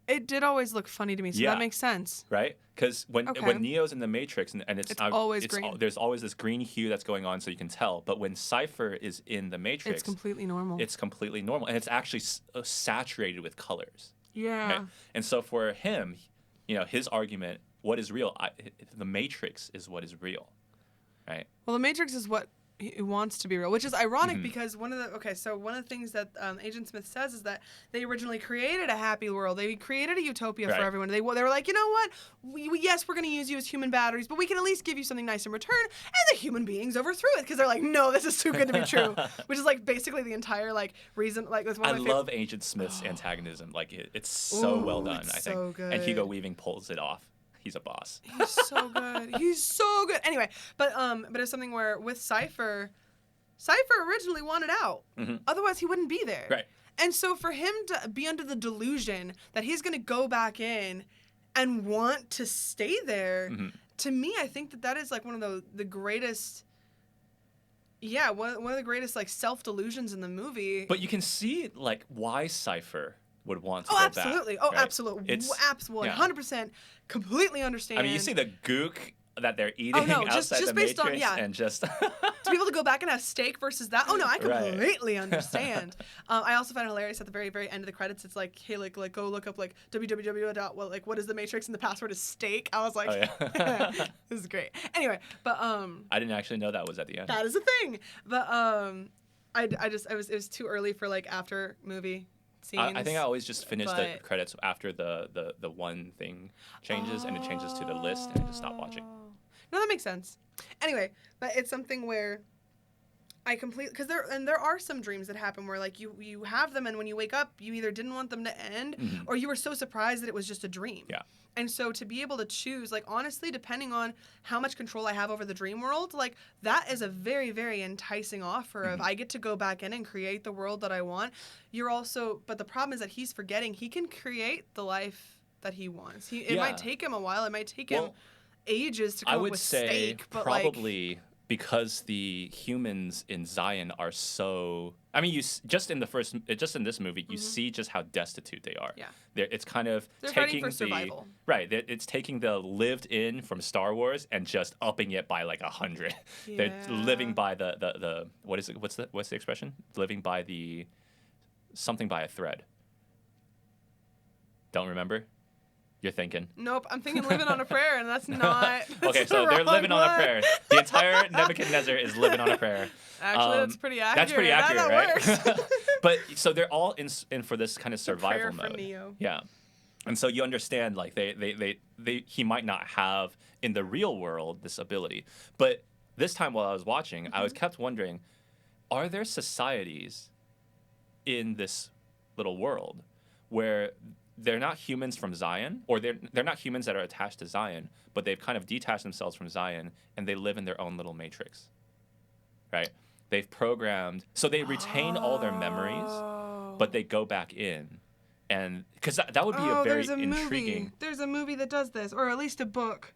It did always look funny to me, so Yeah. that makes sense. right? Because when Okay. Neo's in the Matrix and it's always green. there's always this green hue that's going on, so you can tell. But when Cypher is in the Matrix, It's completely normal. it's completely normal, and it's actually saturated with colors. yeah. Right? And so for him, his argument, what is real? The Matrix is what is real, right? Well, the Matrix is what he wants to be real, which is ironic Mm-hmm. because one of the things that Agent Smith says is that they originally created a happy world. They created a utopia Right. for everyone. They were like, you know what? Yes, we're going to use you as human batteries, but we can at least give you something nice in return. And the human beings overthrew it because they're like, no, this is too good to be true. Which is like basically the entire reason. Like that's one I of my love Agent Smith's antagonism. Like it's so well done. it's I think. so good. And Hugo Weaving pulls it off. He's a boss. He's so good. He's so good. Anyway, but it's something where with Cypher originally wanted out. Mhm. Otherwise, he wouldn't be there. Right. And so for him to be under the delusion that he's going to go back in and want to stay there, Mhm. to me, I think that is like one of the greatest. Yeah, one of the greatest self delusions in the movie. But you can see why Cypher would want to oh, go absolutely. back. Oh, right? absolutely. It's Absolutely. yeah. 100%. Completely understand. I mean, you see the gook that they're eating Oh, no, outside just the based on- Matrix, yeah. and just to be able to go back and have steak versus that. Oh no, I Right. completely understand. I also find it hilarious at the very, very end of the credits. It's like, hey, go look up www. What is the Matrix, and the password is steak. I was like, Oh, yeah. this is great. Anyway, but I didn't actually know that was at the end. that is a thing. But it was too early for after movie scenes. I think I always just finish the but- credits after the one thing changes and it changes to the list and I just stop watching. No, that makes sense. Anyway, but it's something where I completely because there are some dreams that happen where you have them and when you wake up you either didn't want them to end Mhm. or you were so surprised that it was just a dream. Yeah. And so to be able to choose, honestly, depending on how much control I have over the dream world, that is a very, very enticing offer of I get to go back in and create the world that I want. But the problem is that he's forgetting he can create the life that he wants. It Yeah. might take him a while. It might take him Well, ages to come I up would with say steak, but probably because the humans in Zion are so. I mean, just in this movie, you see just how destitute they are. Yeah. It's kind of They're taking fighting for survival. Right. It's taking the lived in from Star Wars and just upping it by 100. They're Yeah. living by the what is it? What's the expression? Living by the something by a thread. Don't remember? You're thinking. Nope, I'm thinking living on a prayer, and that's not. Okay, that's so the they're wrong living on a one. prayer. The entire Nebuchadnezzar is living on a prayer. Actually, that's pretty accurate. That's pretty accurate, that right? works. But so they're all in for this kind of The survival prayer for mode. Neo. Yeah. And so you understand, like he might not have in the real world this ability. But this time while I was watching, I was kept wondering, are there societies in this little world where they're not humans from Zion, or they're not humans that are attached to Zion, but they've kind of detached themselves from Zion and they live in their own little matrix, right? They've programmed, so they retain all their memories, but they go back in. And because that would be a very intriguing. There's a movie that does this, or at least a book.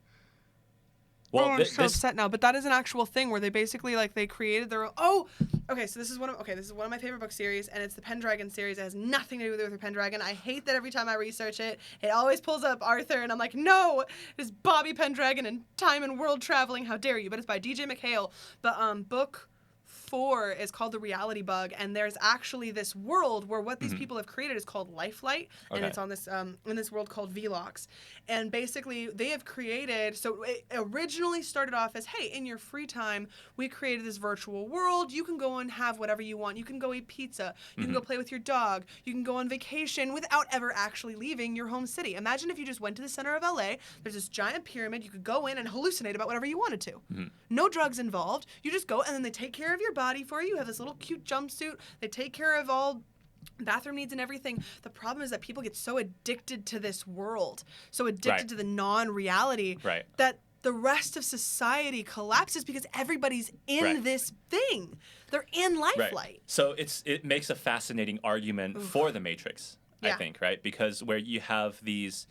Well, I'm so upset now, but that is an actual thing where they basically like they created their own. Oh, okay. So this is one of my favorite book series, and it's the Pendragon series. It has nothing to do with the Pendragon. I hate that every time I research it, it always pulls up Arthur, and I'm like, no, it's Bobby Pendragon and time and world traveling. How dare you? But it's by D.J. McHale. The book 4 is called The Reality Bug, and there's actually this world where what these people have created is called Lifelight, and it's on this in this world called Velox. And basically they have created, so it originally started off as, hey, in your free time we created this virtual world. You can go and have whatever you want. You can go eat pizza, you can go play with your dog, you can go on vacation without ever actually leaving your home city. Imagine if you just went to the center of LA, there's this giant pyramid, you could go in and hallucinate about whatever you wanted to. No drugs involved. You just go, and then they take care of your body for you. You have this little cute jumpsuit. They take care of all bathroom needs and everything. The problem is that people get so addicted to this world, so addicted to the non-reality, that the rest of society collapses because everybody's in this thing. They're in Lifelight. So it makes a fascinating argument for the Matrix, I think, right? Because where you have these...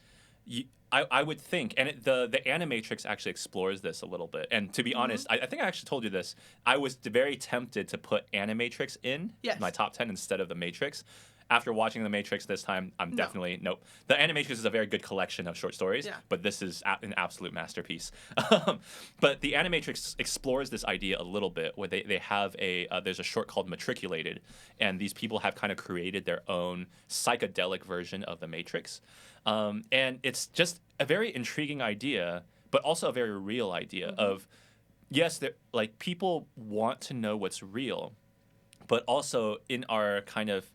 I would think, and the Animatrix actually explores this a little bit. And to be honest, I think I actually told you this. I was very tempted to put Animatrix in my top 10 instead of the Matrix. After watching the Matrix this time, I'm definitely nope. The Animatrix is a very good collection of short stories, but this is an absolute masterpiece. But the Animatrix explores this idea a little bit, where they have there's a short called Matriculated, and these people have kind of created their own psychedelic version of the Matrix. And it's just a very intriguing idea, but also a very real idea of, yes, like people want to know what's real, but also in our kind of,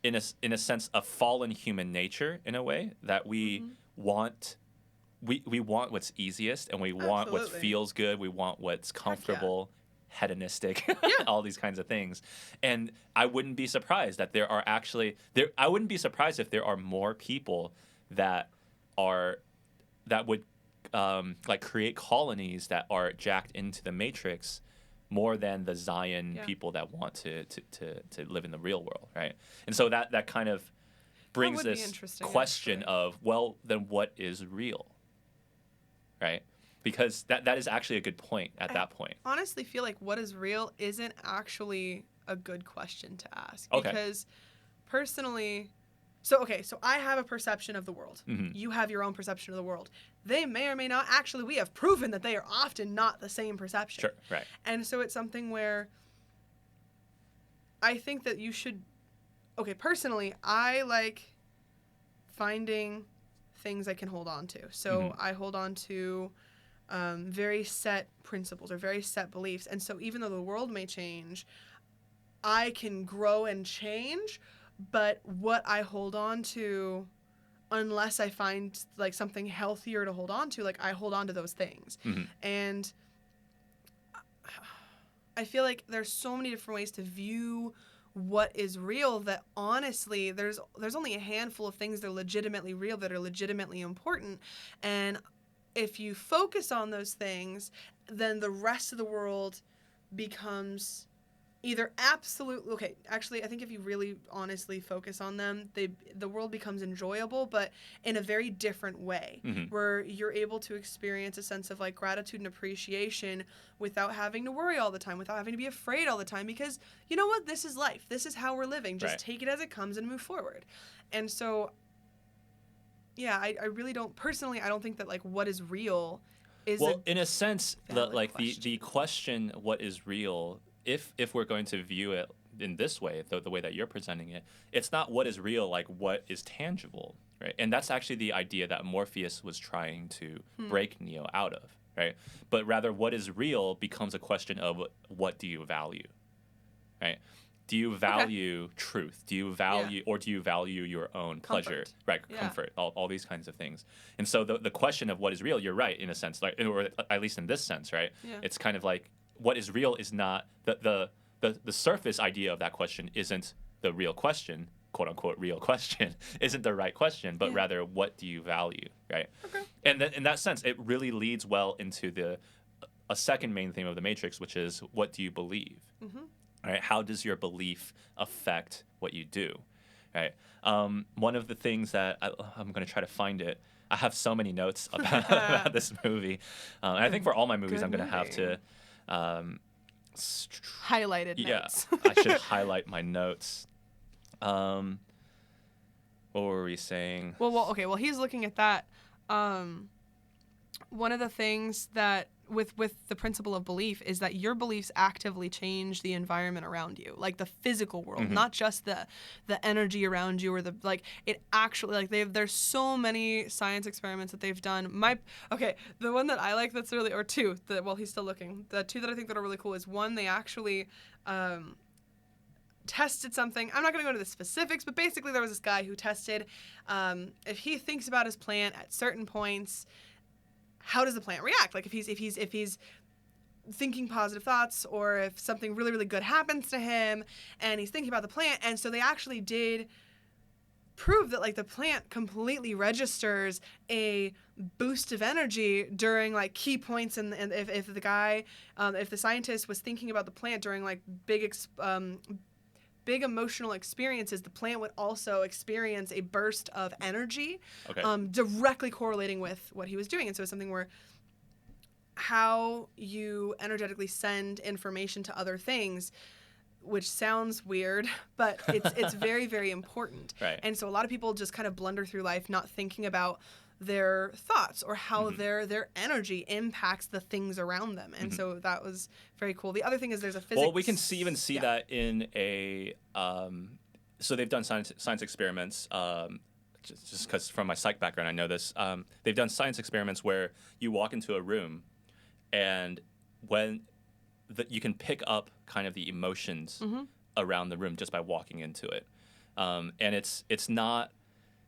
in a sense, a fallen human nature, in a way, that we want we want what's easiest, and we want what feels good, we want what's comfortable, hedonistic, all these kinds of things. And I wouldn't be surprised that there are actually I wouldn't be surprised if there are more people that would like create colonies that are jacked into the Matrix more than the Zion people that want to live in the real world, right? And so that kind of brings this question of, well, then what is real, right? Because that is actually a good point at that point. I honestly feel like what is real isn't actually a good question to ask. Okay. Because personally... So I have a perception of the world. You have your own perception of the world. They may or may not. Actually, we have proven that they are often not the same perception. Sure, right. And so it's something where I think that you should... Okay, personally, I like finding things I can hold on to. So I hold on to very set principles or very set beliefs. And so even though the world may change, I can grow and change. But what I hold on to, unless I find like something healthier to hold on to, like I hold on to those things. And I feel like there's so many different ways to view what is real that honestly there's only a handful of things that are legitimately real, that are legitimately important. And if you focus on those things, then the rest of the world becomes either absolutely... Okay, actually, I think if you really honestly focus on them, the world becomes enjoyable, but in a very different way, where you're able to experience a sense of like gratitude and appreciation without having to worry all the time, without having to be afraid all the time, because you know what? This is life. This is how we're living. Just take it as it comes and move forward. And so, yeah, I really don't... Personally, I don't think that like what is real is... Well, in a sense, the question, what is real... If we're going to view it in this way, the way that you're presenting it, it's not what is real, like what is tangible, right? And that's actually the idea that Morpheus was trying to break Neo out of, right? But rather, what is real becomes a question of what do you value, right? Do you value truth? Do you value, or do you value your own pleasure? Comfort. Right, Yeah. comfort, all these kinds of things. And so the question of what is real, you're right, in a sense, like, or at least in this sense, right? Yeah. It's kind of like what is real is not, the surface idea of that question isn't the real question, quote unquote real question, isn't the right question, but rather what do you value, right? Okay. And then in that sense, it really leads well into a second main theme of the Matrix, which is what do you believe? Mm-hmm. Right? How does your belief affect what you do? Right? One of the things that I'm going to try to find it. I have so many notes about this movie. And I think for all my movies, Good I'm going to have movie. to. Highlighted Yeah, notes. I should highlight my notes. What were we saying? Well, okay. Well, he's looking at that. One of the things that with the principle of belief is that your beliefs actively change the environment around you, like the physical world, not just the energy around you or the it actually there's so many science experiments that they've done. The one that I like that's really he's still looking. The two that I think that are really cool is one, they actually tested something. I'm not going to go into the specifics, but basically there was this guy who tested if he thinks about his plant at certain points, how does the plant react? Like if he's thinking positive thoughts, or if something really, really good happens to him and he's thinking about the plant. And so they actually did prove that the plant completely registers a boost of energy during key points, and if the guy if the scientist was thinking about the plant during big emotional experiences, the plant would also experience a burst of energy, directly correlating with what he was doing. And so it's something where how you energetically send information to other things, which sounds weird, but it's very, very important. Right. And so a lot of people just kind of blunder through life not thinking about their thoughts or how their energy impacts the things around them. And so that was very cool. The other thing is there's a physics... Well, we can see that in a... so they've done science experiments, just because from my psych background I know this. They've done science experiments where you walk into a room and when you can pick up kind of the emotions around the room just by walking into it. And it's not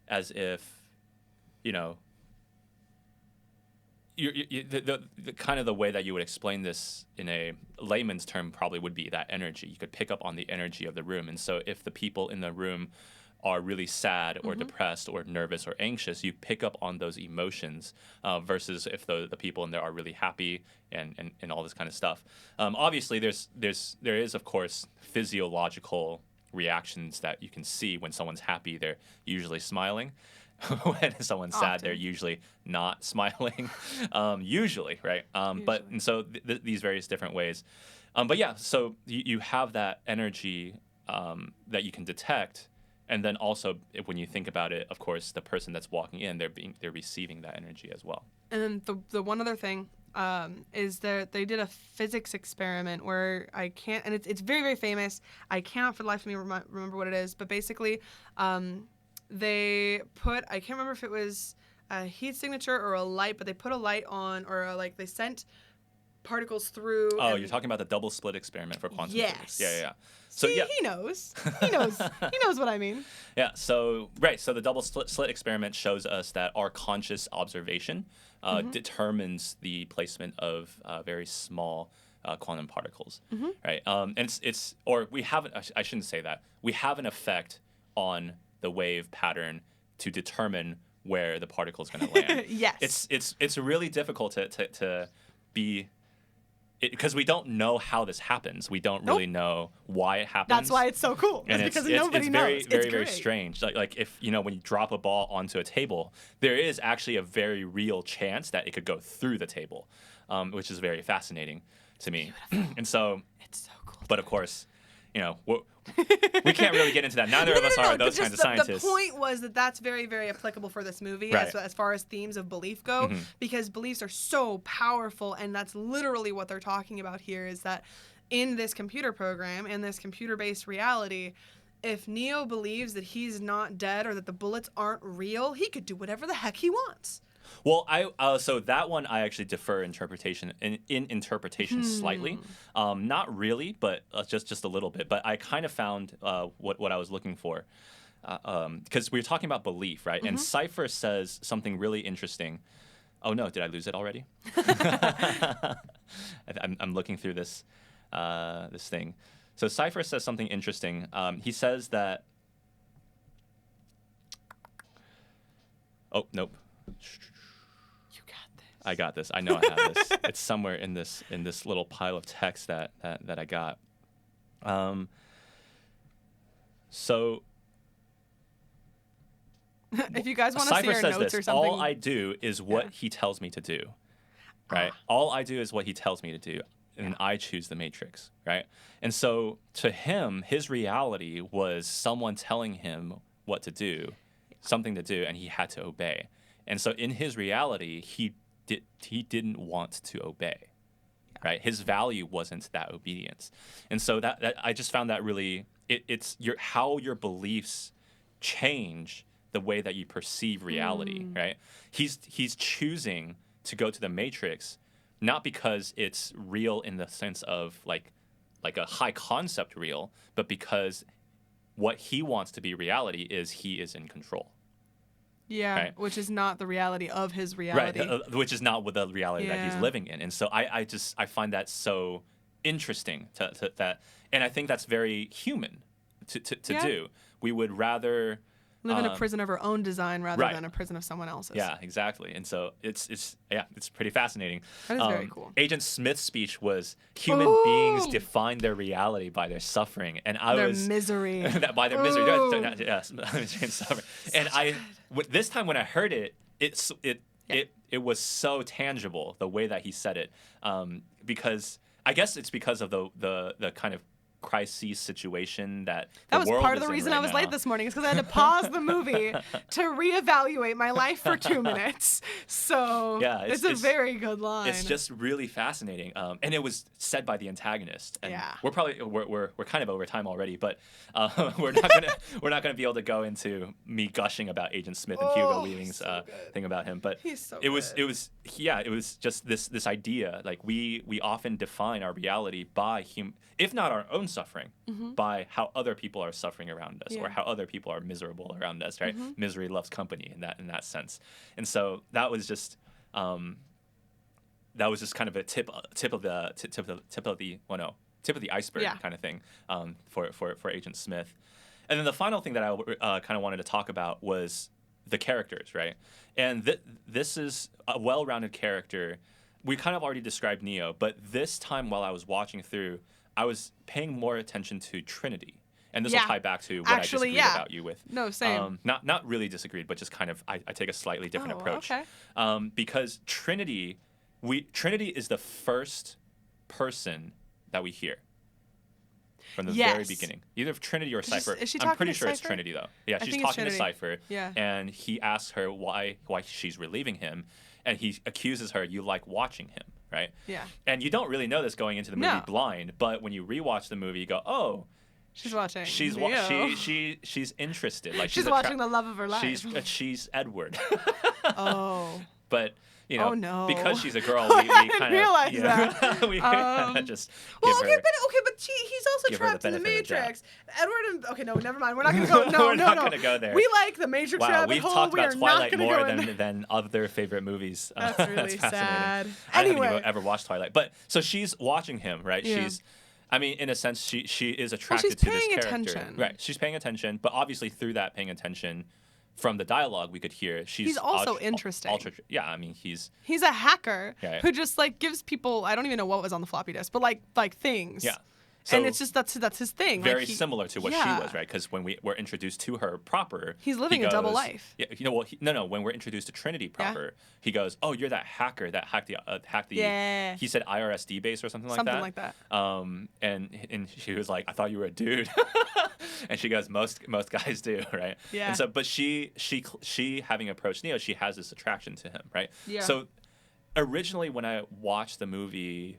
as if... the kind of the way that you would explain this in a layman's term probably would be that energy. You could pick up on the energy of the room. And so if the people in the room are really sad or depressed or nervous or anxious, you pick up on those emotions versus if the people in there are really happy and all this kind of stuff. Obviously, there is, of course, physiological reactions that you can see. When someone's happy, they're usually smiling. When someone's sad, they're usually not smiling, usually, right? But and so these various different ways. But yeah, so you have that energy that you can detect, and then also when you think about it, of course, the person that's walking in, they're receiving that energy as well. And then the one other thing is that they did a physics experiment where and it's very, very famous. I cannot for the life of me remember what it is, but basically they put, I can't remember if it was a heat signature or a light, but they put a light on, or they sent particles through. Oh, you're talking about the double slit experiment for quantum physics. Yeah. So See, yeah, he knows what I mean. Yeah. So the double slit experiment shows us that our conscious observation determines the placement of very small quantum particles, right? And it's or we haven't. I shouldn't say that. We have an effect on the wave pattern to determine where the particle is going to land. Yes. It's really difficult to be, because we don't know how this happens. We don't really know why it happens. That's why it's so cool. And because nobody very, knows. very, It's very great. strange. Like if when you drop a ball onto a table, there is actually a very real chance that it could go through the table, which is very fascinating to me. And so, It's so cool. but of course, we can't really get into that. Neither of us are those kinds of scientists. The point was that that's very, very applicable for this movie as far as themes of belief go, because beliefs are so powerful, and that's literally what they're talking about here, is that in this computer program, in this computer-based reality, if Neo believes that he's not dead or that the bullets aren't real, he could do whatever the heck he wants. Well, so that one I actually defer interpretation in interpretation slightly, not really, but just a little bit. But I kind of found what I was looking for, because we were talking about belief, right? And Cypher says something really interesting. Oh no, did I lose it already? I'm looking through this thing. So Cypher says something interesting. He says that. Oh nope. You got this. I got this. I know I have this. It's somewhere in this little pile of text that I got. So if you guys want to see Cypher our says notes this, or something, all I do is what he tells me to do. Right? All I do is what he tells me to do. And I choose the matrix, right? And so to him, his reality was someone telling him what to do, something to do, and he had to obey. And so in his reality, he didn't want to obey, right? His value wasn't that obedience. And so that I just found that really, it's how your beliefs change the way that you perceive reality, right? He's choosing to go to the matrix, not because it's real in the sense of like a high concept real, but because what he wants to be reality is he is in control. Yeah, right? Which is not the reality of his reality. Right, which is not with the reality that he's living in. And so I find that so interesting to that, and I think that's very human to do. We would rather live in a prison of our own design rather right. than a prison of someone else's. Yeah, exactly. And so it's pretty fascinating. That is very cool. Agent Smith's speech was human beings define their reality by their suffering, and their misery. by their misery. Yes, misery and suffering. And this time when I heard it, it was so tangible the way that he said it, because I guess it's because of the kind of crisis situation that was world part of is the in reason right I was now. late this morning is because I had to pause the movie to reevaluate my life for 2 minutes. So yeah, it's a very good line. It's just really fascinating, and it was said by the antagonist. And yeah, we're kind of over time already, but we're not gonna be able to go into me gushing about Agent Smith and Hugo Weaving's thing about him. But it was just this idea, like we often define our reality by if not our own suffering, by how other people are suffering around us, or how other people are miserable around us, right? Misery loves company in that sense. And so that was just kind of a tip of the iceberg kind of thing for Agent Smith. And then the final thing that I kind of wanted to talk about was the characters, right? And this is a well-rounded character. We kind of already described Neo, but this time while I was watching through, I was paying more attention to Trinity. And this will tie back to what I disagreed about you with. No, same. Not really disagreed, but just kind of I take a slightly different approach. Okay. Because Trinity is the first person that we hear from the very beginning. Either Trinity or Cypher. Is she I'm pretty to sure it's Cypher? Trinity though. Yeah, I she's think it's talking to Trinity. Cypher. Yeah. And he asks her why she's relieving him, and he accuses her, you like watching him, right? Yeah. And you don't really know this going into the movie blind, but when you rewatch the movie, you go, oh, she's watching. She's Neo. she's interested. Like she's watching the love of her life. She's Edward. But you know, oh no, because she's a girl, I we didn't kind of realize that. we kind of just well, give her, but he's also give her the trapped in the benefit of the doubt. Matrix. Edward and no, never mind. We're not gonna go. No, We're not gonna go there. We like the Matrix wow, rabbit we've hole. talked We about are Twilight not gonna more go in than other favorite movies. That's really fascinating. sad. I Anyway. haven't even ever watched Twilight, but so she's watching him, right? Yeah. I mean, in a sense, she is attracted she's to this paying character. attention. Right, she's paying attention, but obviously through that paying attention, from the dialogue we could hear, he's also interesting. Yeah, I mean, he's a hacker Right. who just like gives people, I don't even know what was on the floppy disk, but like things. Yeah. So and it's just that's his thing. very like similar to what she was, right? Because when we were introduced to her proper, he's living he a double goes- life. Yeah, you know, well, no. When we're introduced to Trinity proper, he goes, "Oh, you're that hacker that hacked the Yeah. He said IRSD base or something like that. And she was like, "I thought you were a dude," and she goes, "Most guys do, right?" Yeah. And so, but she having approached Neo, she has this attraction to him, right? Yeah. So originally, when I watched the movie.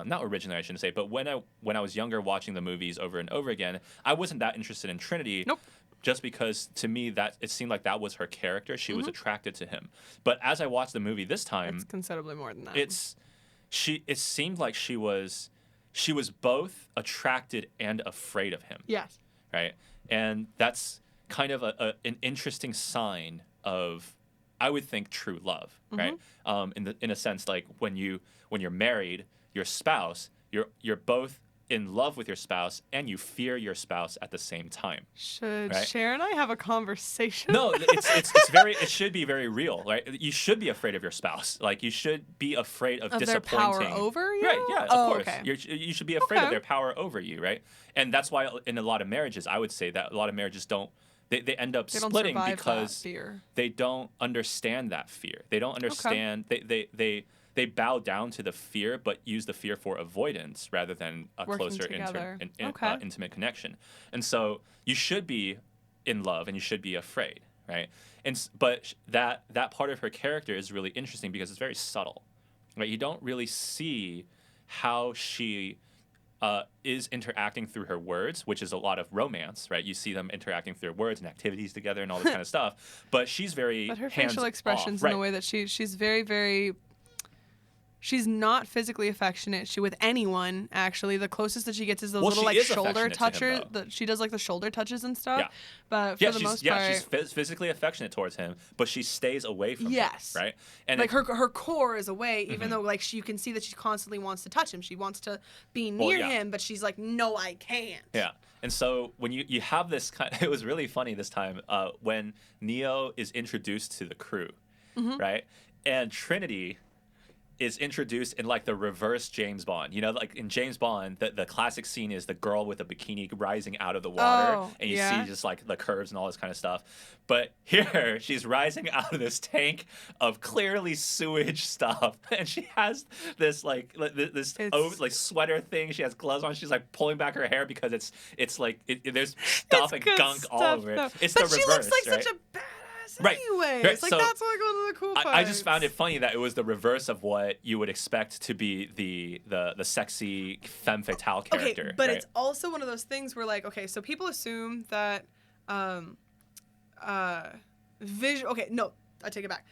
Not originally, I shouldn't say, but when I was younger watching the movies over and over again, I wasn't that interested in Trinity. Nope. just because to me that it seemed like that was her character. She was attracted to him. But as I watched the movie this time, It's considerably more than that. it seemed like she was both attracted and afraid of him. Yes. Right? And that's kind of an interesting sign of, I would think, true love, right? In a sense, like when you're married, your spouse, you're both in love with your spouse and you fear your spouse at the same time. Should right? Cher and I have a conversation? No, it should be very real, right? You should be afraid of your spouse. Like you should be afraid of disappointing. Their power over you? Right, yeah, Oh, of course. okay. You should be afraid of their power over you, right? And that's why in a lot of marriages, I would say that a lot of marriages don't. They end up They don't splitting survive because that fear. they don't understand that fear. They don't understand. They bow down to the fear, but use the fear for avoidance rather than a Working closer together. intimate connection. And so you should be in love and you should be afraid, right? But that part of her character is really interesting because it's very subtle, right? You don't really see how she is interacting through her words, which is a lot of romance, right? You see them interacting through their words and activities together and all this kind of stuff. But she's very But her facial expressions right. and the way that she's very, very. She's not physically affectionate. With anyone, actually, the closest that she gets is those little like shoulder touches. She does like the shoulder touches and stuff. Yeah. But for the most part, she's physically affectionate towards him, but she stays away from him, right? And like her core is away, even though like you can see that she constantly wants to touch him. She wants to be near him, but she's like, no, I can't. Yeah. And so when you have this it was really funny this time when Neo is introduced to the crew, right? And Trinity is introduced in like the reverse James Bond. You know, like in James Bond, the classic scene is the girl with a bikini rising out of the water, and you see just like the curves and all this kind of stuff. But here, she's rising out of this tank of clearly sewage stuff, and she has this this sweater thing. She has gloves on. She's like pulling back her hair because it's like there's stuff and gunk all over it. It's but the she reverse, looks like right? such a badass. Right. Anyways, right. like So that's like one of the cool parts. I just found it funny that it was the reverse of what you would expect to be the sexy femme fatale character. Okay, but right? it's also one of those things where like, okay, so people assume that okay, no, I take it back.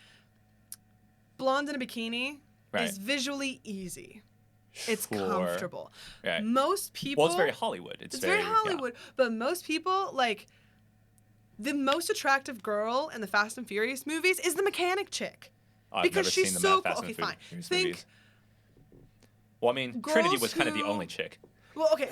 Blonde in a bikini is visually easy. It's comfortable. Right. Most people. Well, it's very Hollywood. It's very Hollywood, but most people like. The most attractive girl in the Fast and Furious movies is the mechanic chick. I've because never she's seen so the Fast cool. and Okay, fine. Furious Think. movies. Well, I mean, Trinity was kind of the who- only chick. Well, okay.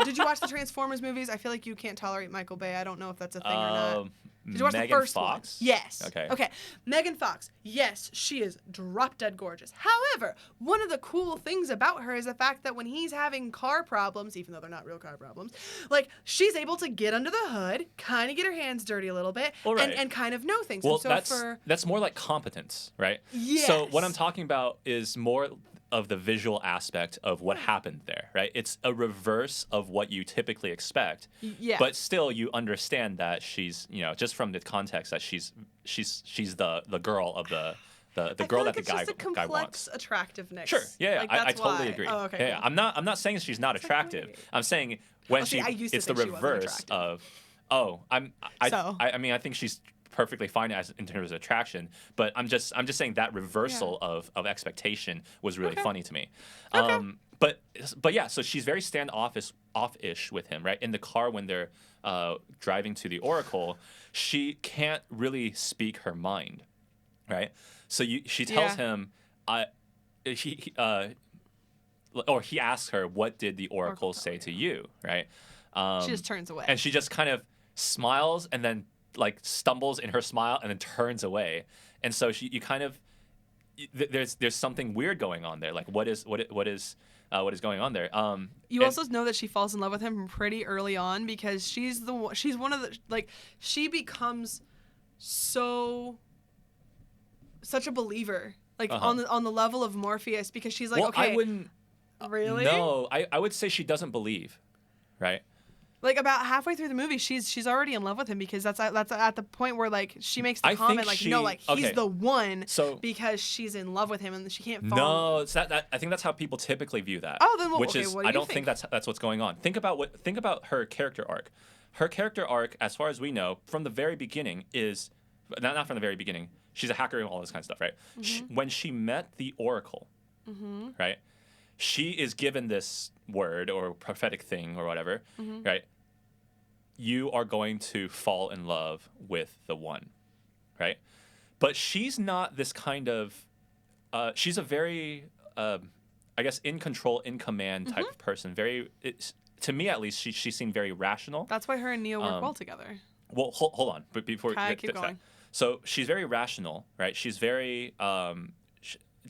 Did you watch the Transformers movies? I feel like you can't tolerate Michael Bay. I don't know if that's a thing or not. Did you watch Megan the first Fox? one? Yes. Okay. Megan Fox. Yes, she is drop dead gorgeous. However, one of the cool things about her is the fact that when he's having car problems, even though they're not real car problems, like she's able to get under the hood, kind of get her hands dirty a little bit, and kind of know things. Well, and so that's more like competence, right? Yes. So what I'm talking about is more of the visual aspect of what happened there, right? It's a reverse of what you typically expect. Yes. But still, you understand that she's, just from the context that she's the girl of the girl that the guy it's just a complex wants. attractiveness. Sure. Yeah. Like, I that's totally why. agree. Oh, okay. Yeah. I'm not saying she's not attractive. great. I'm saying when I used to it's the think she wasn't reverse attractive. of I mean I think she's perfectly fine in terms of attraction, but I'm just saying that reversal of expectation was really funny to me. But yeah, so she's very off-ish with him, right? In the car when they're driving to the Oracle, she can't really speak her mind, right? So she tells him, he asks her, "What did the Oracle say to you?" Right? She just turns away, and she just kind of smiles and then like stumbles in her smile and then turns away, and so you kind of there's something weird going on there. Like what is going on there? You also know that she falls in love with him pretty early on because she's one of the like she becomes such a believer like on the level of Morpheus because she's like, well, okay, I wouldn't really? No, I would say she doesn't believe, right? Like about halfway through the movie, she's already in love with him because that's at the point where like she makes the I comment think like she- no, like he's okay. the one So- because she's in love with him and she can't fall. No, it's that I think that's how people typically view that. Oh, then which okay, is what do I you don't think that's what's going on. Think about her character arc. Her character arc, as far as we know, from the very beginning is not from the very beginning. She's a hacker and all this kind of stuff, right? When she met the Oracle, right? She is given this word or prophetic thing or whatever, right? You are going to fall in love with the one, right? But she's not this kind of. She's a very, I guess, in control, in command type of person. Very, to me at least, she seemed very rational. That's why her and Neo work well together. Well, hold on, but before Okay, we keep get to going. that. So she's very rational, right? She's very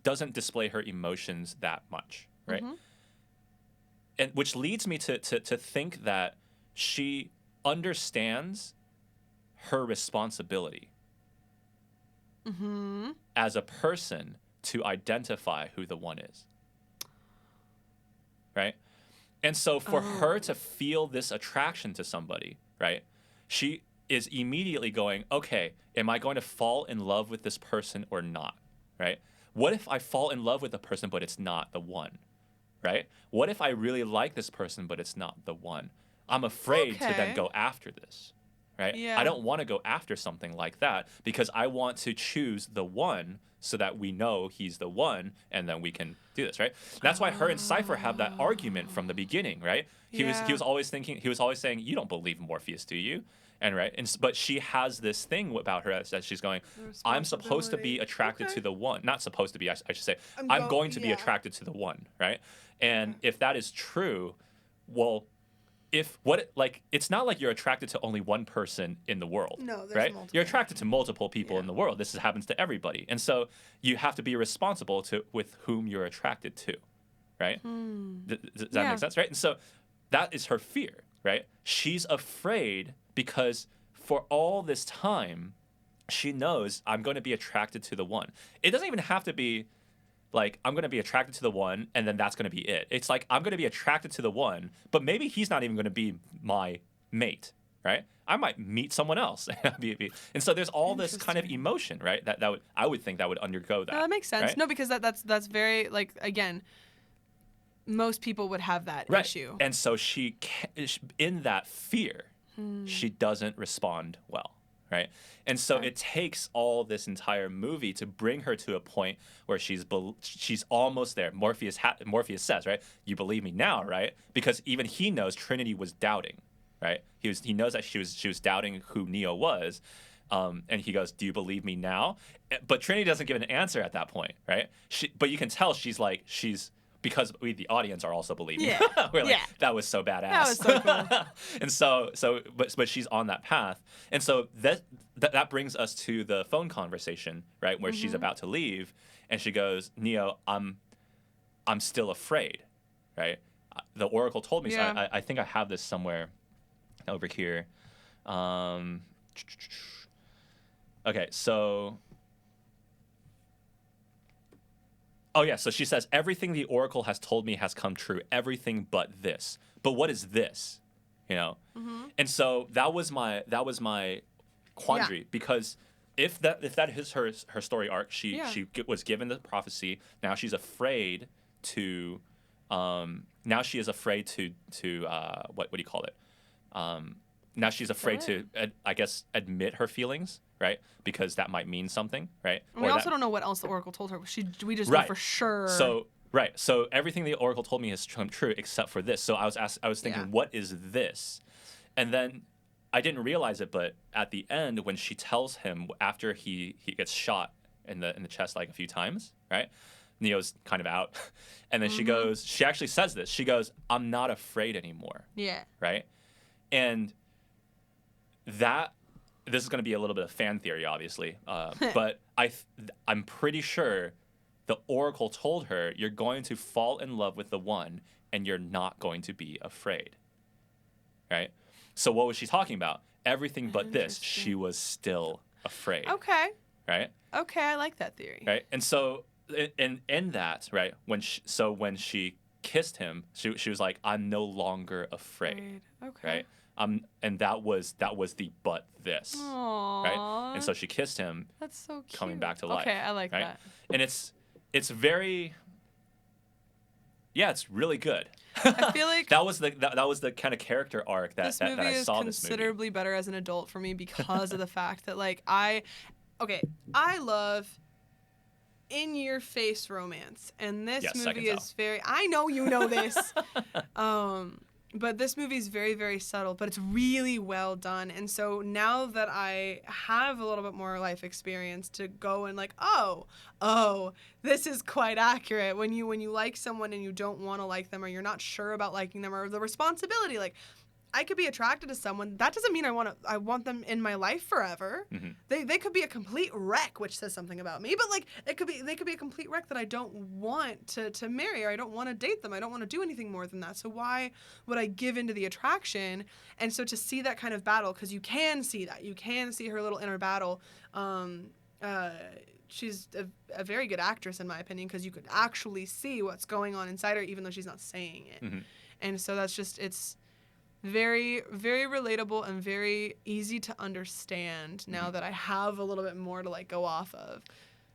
doesn't display her emotions that much, right? And which leads me to think that she understands her responsibility as a person to identify who the one is, right? And so for her to feel this attraction to somebody, right? She is immediately going, okay, am I going to fall in love with this person or not, right? What if I fall in love with a person but it's not the one, right? What if I really like this person but it's not the one? I'm afraid to then Okay. go after this, right? Yeah. I don't want to go after something like that because I want to choose the one so that we know he's the one and then we can do this, right? That's why her and Cypher have that argument from the beginning, right? He was always saying, you don't believe Morpheus, do you? And but she has this thing about her that she's going, I'm supposed to be responsibility. attracted Okay. to the one. Not supposed to be, I should say. I'm I'm going to be yeah. attracted to the one, right? And if that is true, well, it's not like you're attracted to only one person in the world. No, there's right? multiple. You're attracted to multiple people in the world. This happens to everybody. And so you have to be responsible with whom you're attracted to, right? Does that make sense, right? And so that is her fear, right? She's afraid because for all this time, she knows I'm going to be attracted to the one. It doesn't even have to be like I'm going to be attracted to the one and then that's going to be it. It's like I'm going to be attracted to the one, but maybe he's not even going to be my mate, right? I might meet someone else. And so there's all this kind of emotion, right? I would think that would undergo that. No, that makes sense. right? No, because that's very like again, most people would have that Right. issue. And so in that fear, Hmm. she doesn't respond well, right? And so it takes all this entire movie to bring her to a point where she's almost there. Morpheus says, right? You believe me now, right? Because even he knows Trinity was doubting, right? He knows that she was doubting who Neo was. And he goes, "Do you believe me now?" But Trinity doesn't give an answer at that point, right? But you can tell she's because we, the audience, are also believing. Yeah. We're like, Yeah. that was so badass. That was so cool. And but she's on that path, and so that brings us to the phone conversation, right, where she's about to leave, and she goes, "Neo, I'm still afraid, right? The Oracle told me." Yeah. So I think I have this somewhere over here. Okay, so. Oh, yeah. So she says, everything the Oracle has told me has come true. Everything but this. But what is this? You know? And so that was my quandary because if that is her story arc, she was given the prophecy. Now she's afraid to now she is afraid to what do you call it? Now she's afraid to I guess admit her feelings, right? Because that might mean something, right? And we also don't know what else the Oracle told her. We just know for sure. So everything the Oracle told me has come true except for this. So I was thinking, what is this? And then I didn't realize it, but at the end when she tells him after he gets shot in the chest like a few times, right? Neo's kind of out. And then she actually says this. She goes, "I'm not afraid anymore." Yeah. Right? And this is going to be a little bit of fan theory, obviously, but I'm pretty sure the Oracle told her, you're going to fall in love with the one, and you're not going to be afraid, right? So what was she talking about? Everything but this. She was still afraid. Okay. Right? Okay, I like that theory. Right? And so in that, right, when she kissed him, she was like, I'm no longer afraid. Okay. Right? And that was the but this, Aww. right? And so she kissed him, That's so cute. coming back to life. Okay, I like right? that. And it's very, yeah, it's really good. I feel like that was the kind of character arc that this movie I is saw this movie. considerably better as an adult for me because of the fact that like I love in-your-face romance, and this Yes, I can movie tell. is very. I know you know this, but this movie is very, very subtle, but it's really well done. And so now that I have a little bit more life experience to go and like, oh, this is quite accurate. When you like someone and you don't want to like them, or you're not sure about liking them, or the responsibility, like. I could be attracted to someone. That doesn't mean I want them in my life forever. Mm-hmm. They could be a complete wreck, which says something about me. But like they could be a complete wreck that I don't want to marry, or I don't want to date them. I don't want to do anything more than that. So why would I give into the attraction? And so to see that kind of battle, because you can see that, you can see her little inner battle. She's a very good actress in my opinion, because you could actually see what's going on inside her, even though she's not saying it. Mm-hmm. And so that's just it's. Very, very relatable and very easy to understand now that I have a little bit more to like go off of.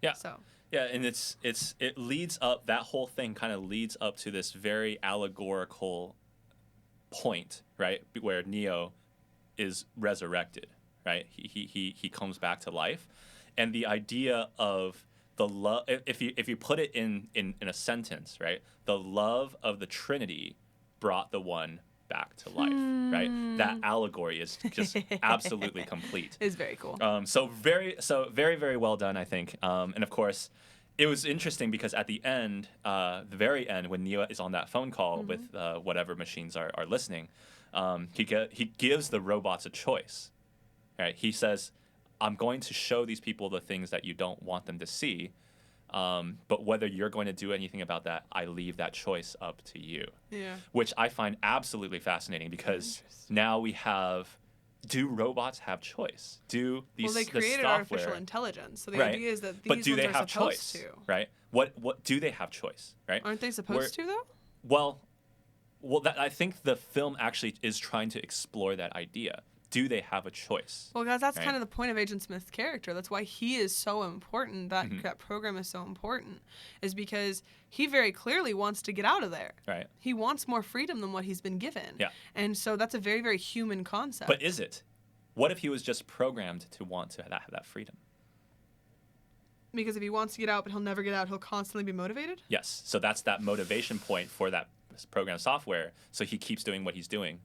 Yeah. So. Yeah, and it leads up, that whole thing kind of leads up to this very allegorical point, right? Where Neo is resurrected, right? He comes back to life. And the idea of the love, if you put it in a sentence, right? The love of the Trinity brought the one back to life, right? That allegory is just absolutely complete. It's very cool. So very, very well done, I think. And of course, it was interesting because at the end, the very end, when Neo is on that phone call with whatever machines are listening, he gives the robots a choice, right? He says, "I'm going to show these people the things that you don't want them to see. But whether you're going to do anything about that, I leave that choice up to you." Yeah. Which I find absolutely fascinating, because now we have, do robots have choice? Do these Well, they the created software, artificial intelligence, so the right. idea is that these but do ones they are have supposed choice? to. Right? What do they have choice? Right? Aren't they supposed to though? Well, I think the film actually is trying to explore that idea. Do they have a choice? Well, guys, that's right? kind of the point of Agent Smith's character. That's why he is so important. That program is so important, is because he very clearly wants to get out of there. Right. He wants more freedom than what he's been given. Yeah. And so that's a very, very human concept. But is it? What if he was just programmed to want to have that freedom? Because if he wants to get out, but he'll never get out, he'll constantly be motivated? Yes. So that's that motivation point for that program software. So he keeps doing what he's doing,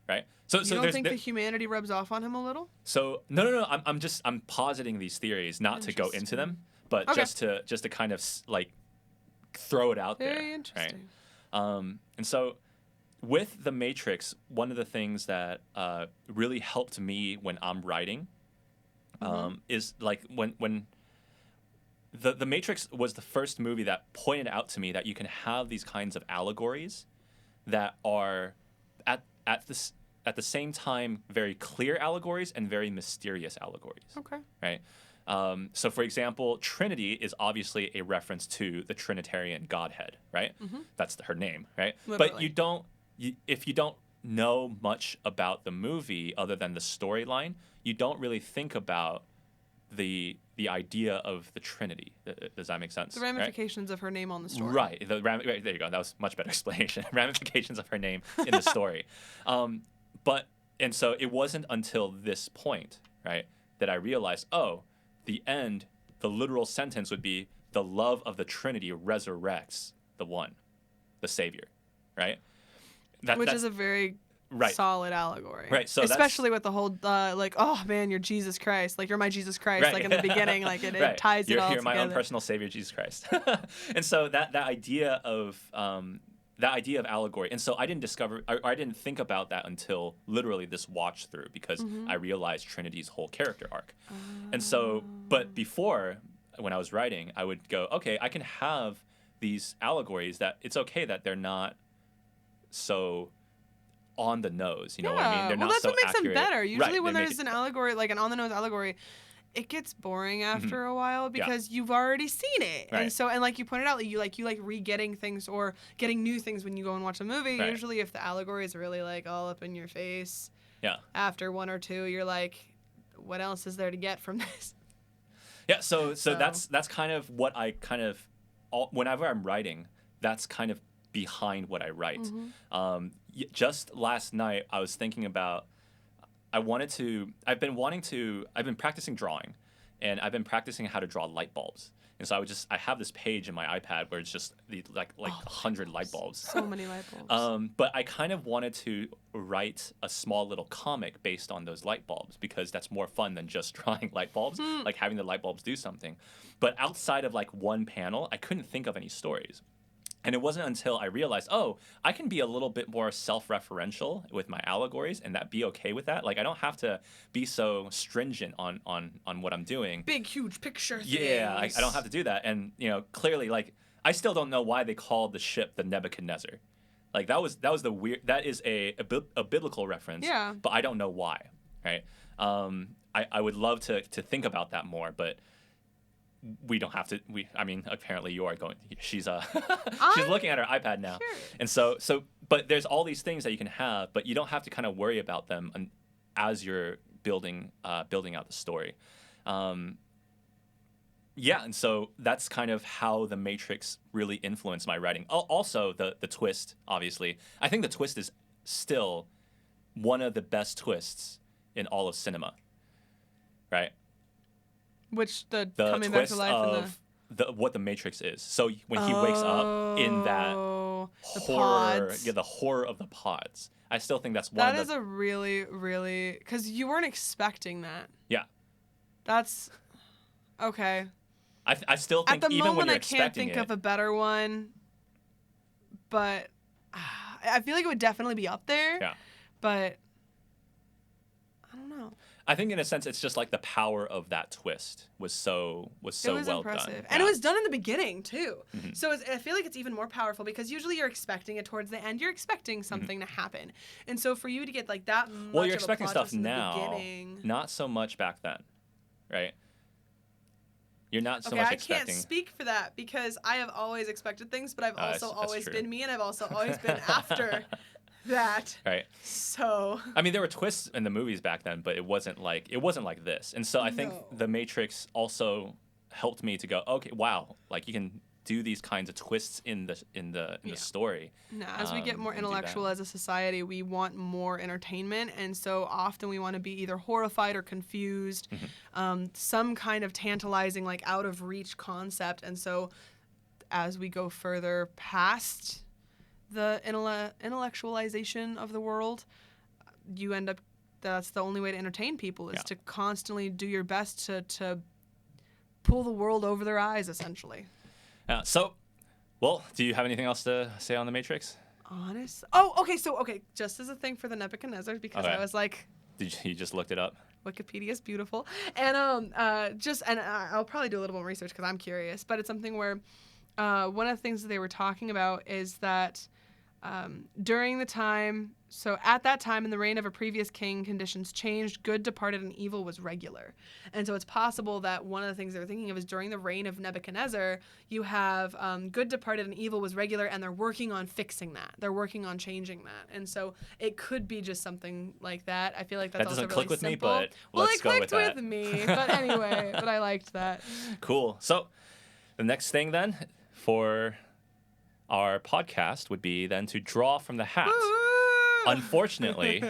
right? So You don't think the humanity rubs off on him a little? So no. I'm positing these theories not to go into them, but Okay. just to kind of like throw it out there. Very interesting. Right? And so with The Matrix, one of the things that really helped me when I'm writing is like when The Matrix was the first movie that pointed out to me that you can have these kinds of allegories that are at the same time very clear allegories and very mysterious allegories. Okay. Right? So, for example, Trinity is obviously a reference to the Trinitarian Godhead, right? That's her name, right? Literally. But if you don't know much about the movie other than the storyline, you don't really think about the idea of the Trinity. Does that make sense? The ramifications of her name on the story. Right. Right. There you go. That was a much better explanation. Ramifications of her name in the story. And so it wasn't until this point, right, that I realized, the end, the literal sentence would be, the love of the Trinity resurrects the one, the Savior, right? Which is a very solid allegory. Right. So especially with the whole, like, oh man, you're Jesus Christ. Like, you're my Jesus Christ. Right. Like in the beginning, like it right. ties it all You're together. my own personal Savior, Jesus Christ. And so that idea of allegory. And so I didn't think about that until literally this watch through, because I realized Trinity's whole character arc. And so, but before, when I was writing, I would go, okay, I can have these allegories that it's okay that they're not so on the nose. You know what I mean? They're not that's so what makes accurate. them better. Usually Right, when they make there's an allegory, like an on-the-nose allegory, it gets boring after a while because you've already seen it. Right. And so, and like you pointed out, you like re-getting things or getting new things when you go and watch a movie. Right. Usually if the allegory is really like all up in your face, Yeah. After one or two, you're like, what else is there to get from this? Yeah, so that's kind of what I whenever I'm writing, that's kind of behind what I write. Mm-hmm. Just last night, I was thinking about I've been practicing drawing, and I've been practicing how to draw light bulbs. And so I have this page in my iPad where it's just like 100 light bulbs. So many light bulbs. But I kind of wanted to write a small little comic based on those light bulbs because that's more fun than just drawing light bulbs, like having the light bulbs do something. But outside of like one panel, I couldn't think of any stories. And it wasn't until I realized, I can be a little bit more self-referential with my allegories and that be okay with that. Like, I don't have to be so stringent on what I'm doing. Big, huge picture things. Yeah, I don't have to do that. And, clearly, like, I still don't know why they called the ship the Nebuchadnezzar. Like, that was the weird, that is a biblical reference. Yeah. But I don't know why, right? I would love to think about that more, but we don't have to. Apparently you are going. She's she's looking at her iPad now, sure. And so. But there's all these things that you can have, but you don't have to kind of worry about them as you're building out the story. And so that's kind of how the Matrix really influenced my writing. Also, the twist. Obviously, I think the twist is still one of the best twists in all of cinema. Right. Which the the coming back twist to life of what the Matrix is. So when he wakes up in that the horror, pods. the horror of the pods. I still think that's one That of the... is a really, really... Because you weren't expecting that. Yeah. That's... Okay. I still think At the even when moment, you're I can't expecting think it... of a better one, but I feel like it would definitely be up there. Yeah. But I don't know. I think in a sense it's just like the power of that twist was so It was well impressive. done. And Yeah. it was done in the beginning, too. Mm-hmm. So I feel like it's even more powerful because usually you're expecting it towards the end. You're expecting something to happen. And so for you to get like that much Well, you're of a expecting plot stuff twist in the now, beginning. not so much back then, right? You're not so Okay, much I expecting... can't speak for that because I have always expected things, but I've also that's always true. been me, and I've also always been after that. Right. So I mean, there were twists in the movies back then, but it wasn't like this. And so I think No. The Matrix also helped me to go, okay, wow, like you can do these kinds of twists in the story. no, as we get more and do that. intellectual as a society, we want more entertainment, and so often we want to be either horrified or confused, some kind of tantalizing, like out of reach concept. And so as we go further past the intellectualization of the world, you end up, that's the only way to entertain people is to constantly do your best to pull the world over their eyes, essentially. Do you have anything else to say on The Matrix? Okay, just as a thing for the Nebuchadnezzar, because Okay. I was like, You just looked it up? Wikipedia's beautiful, and I'll probably do a little more research because I'm curious, but it's something where one of the things that they were talking about is that during the time, so at that time in the reign of a previous king, conditions changed, good departed and evil was regular. And so it's possible that one of the things they were thinking of is during the reign of Nebuchadnezzar, you have good departed and evil was regular, and they're working on fixing that. They're working on changing that. And so it could be just something like that. I feel like that's That also doesn't really click with me, simple. but well, let's it go clicked with that. with me, but anyway, but I liked that. Cool. So the next thing then for our podcast would be then to draw from the hat. Woo! Unfortunately,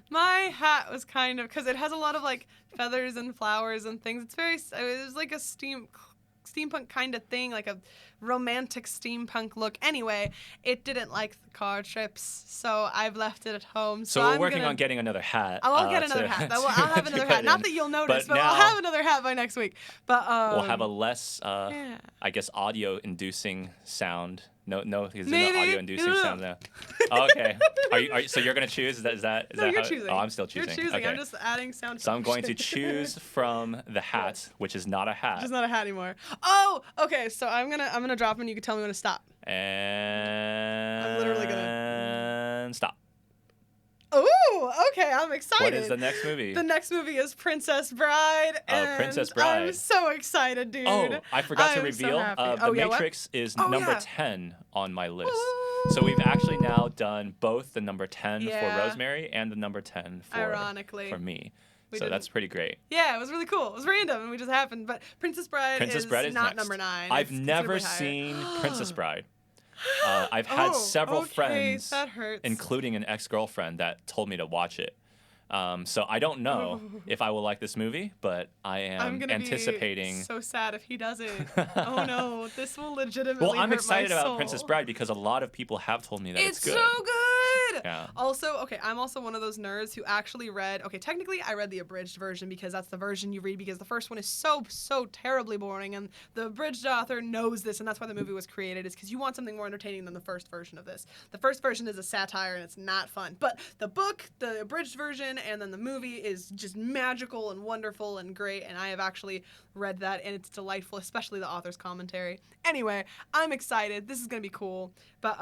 My hat was kind of, because it has a lot of like feathers and flowers and things. It was like a steampunk kind of thing, like a romantic steampunk look. Anyway, it didn't like the car trips, so I've left it at home. so we're working on getting another hat. I'll get another hat. I'll have to another put hat. Not in. that you'll notice, but now I'll have another hat by next week. But we'll have a less, yeah. I guess, audio-inducing sound. No, because there's Maybe. no audio-inducing sound there. Oh, okay. So you're gonna choose? Is that No, you're how, choosing. Oh, I'm still choosing. You're choosing. Okay. I'm just adding sound. So I'm going to effects. choose from the hat, which is not a hat. It's not a hat anymore. Oh, okay. So I'm gonna drop and you can tell me when to stop. And I'm literally gonna stop. Ooh, okay. I'm excited. What is the next movie? The next movie is Princess Bride. And Princess Bride. I'm so excited, dude. Oh, I forgot to I'm so reveal. happy. The Oh, yeah, what? Matrix is Oh, number yeah. 10 on my list. So we've actually now done both the number 10 Yeah. for Rosemary and the number 10 Ironically. for me. We So didn't- that's pretty great. Yeah, it was really cool. It was random, and we just happened. But Princess Bride is not next. number 9. I've It's never considerably higher. seen Princess Bride. I've had several okay, friends, that hurts. including an ex-girlfriend, that told me to watch it. So I don't know if I will like this movie, but I I'm am gonna anticipating. be so sad if he doesn't. Oh no, this will legitimately. Well, I'm hurt excited my about soul. Princess Bride because a lot of people have told me that it's good. so good. Yeah. Also, okay, I'm also one of those nerds who actually read. Okay, technically, I read the abridged version because that's the version you read because the first one is so terribly boring, and the abridged author knows this, and that's why the movie was created. Is because you want something more entertaining than the first version of this. The first version is a satire and it's not fun, but the book, the abridged version, and then the movie is just magical and wonderful and great. And I have actually read that, and it's delightful, especially the author's commentary. Anyway, I'm excited. This is gonna be cool, but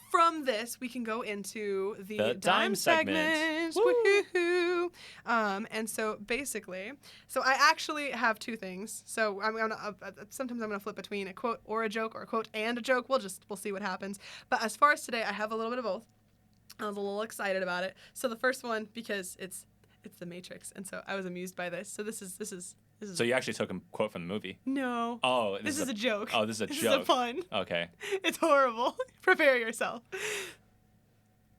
from this, we can go into the dime segment. Woohoo! And so basically, I actually have two things. So I'm gonna sometimes I'm gonna flip between a quote or a joke, or a quote and a joke. We'll see what happens. But as far as today, I have a little bit of both. I was a little excited about it. So the first one, because it's the Matrix, and so I was amused by this. So this is. So you actually took a quote from the movie. No. Oh, This is a joke. Oh, this is a This joke. is a pun. Okay, It's horrible. Prepare yourself.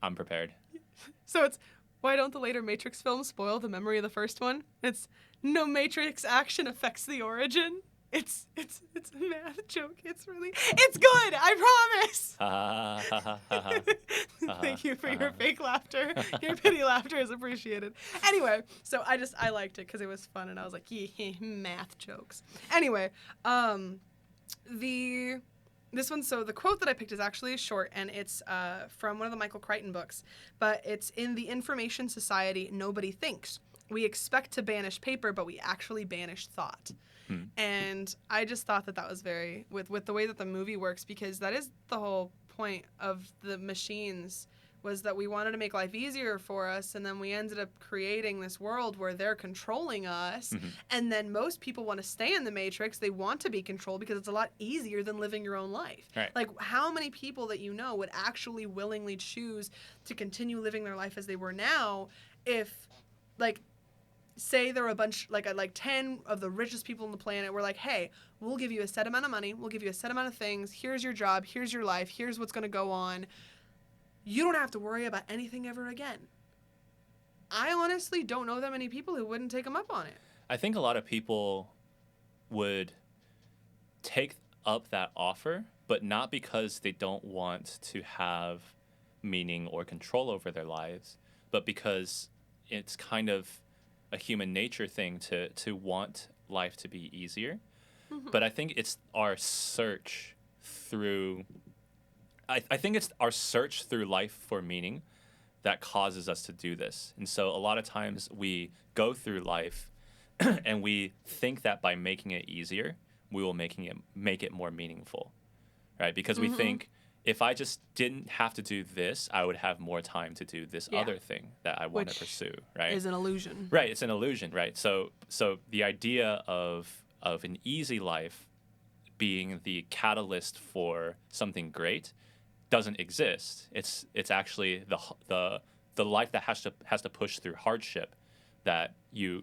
I'm prepared. So it's, why don't the later Matrix films spoil the memory of the first one? It's, no Matrix action affects the origin. It's a math joke. It's good. I promise. Thank you for your fake laughter. Your pity laughter is appreciated. Anyway, so I liked it because it was fun, and I was like, yeah, math jokes. Anyway, this one, so the quote that I picked is actually short, and it's from one of the Michael Crichton books, but it's, in the information society, nobody thinks. We expect to banish paper, but we actually banish thought. And I just thought that was very, with the way that the movie works, because that is the whole point of the machines, was that we wanted to make life easier for us, and then we ended up creating this world where they're controlling us, and then most people want to stay in the Matrix. They want to be controlled because it's a lot easier than living your own life. Right. Like, how many people that you know would actually willingly choose to continue living their life as they were now if, like, say there were a bunch, like 10 of the richest people on the planet were like, hey, we'll give you a set amount of money, we'll give you a set amount of things, here's your job, here's your life, here's what's going to go on. You don't have to worry about anything ever again. I honestly don't know that many people who wouldn't take them up on it. I think a lot of people would take up that offer, but not because they don't want to have meaning or control over their lives, but because it's kind of a human nature thing to want life to be easier. But I think it's our search through I think it's our search through life for meaning that causes us to do this. And so a lot of times we go through life and we think that by making it easier, we will make it more meaningful, right? Because we think, if I just didn't have to do this, I would have more time to do this other thing that I want to pursue, right? Is an illusion. Right, it's an illusion, right? So the idea of an easy life being the catalyst for something great doesn't exist. It's actually the life that has to push through hardship that you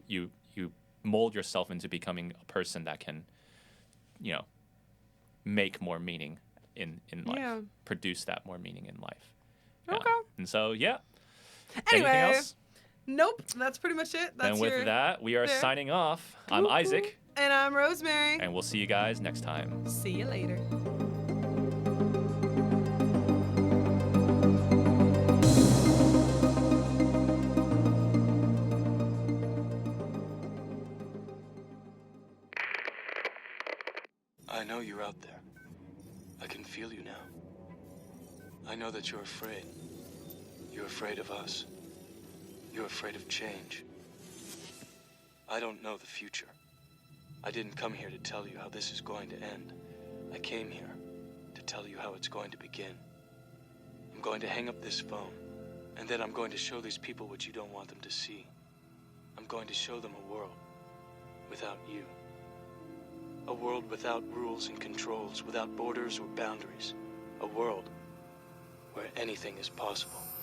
mold yourself into becoming a person that can, make more meaning in life, produce that more meaning in life. Yeah. Okay. And so, yeah. Anyway, Anything else? Nope, that's pretty much it. And with that, we are signing off. I'm Isaac. And I'm Rosemary. And we'll see you guys next time. See you later. I know you're out there. I can feel you now. I know that you're afraid. You're afraid of us. You're afraid of change. I don't know the future. I didn't come here to tell you how this is going to end. I came here to tell you how it's going to begin. I'm going to hang up this phone, and then I'm going to show these people what you don't want them to see. I'm going to show them a world without you. A world without rules and controls, without borders or boundaries. A world where anything is possible.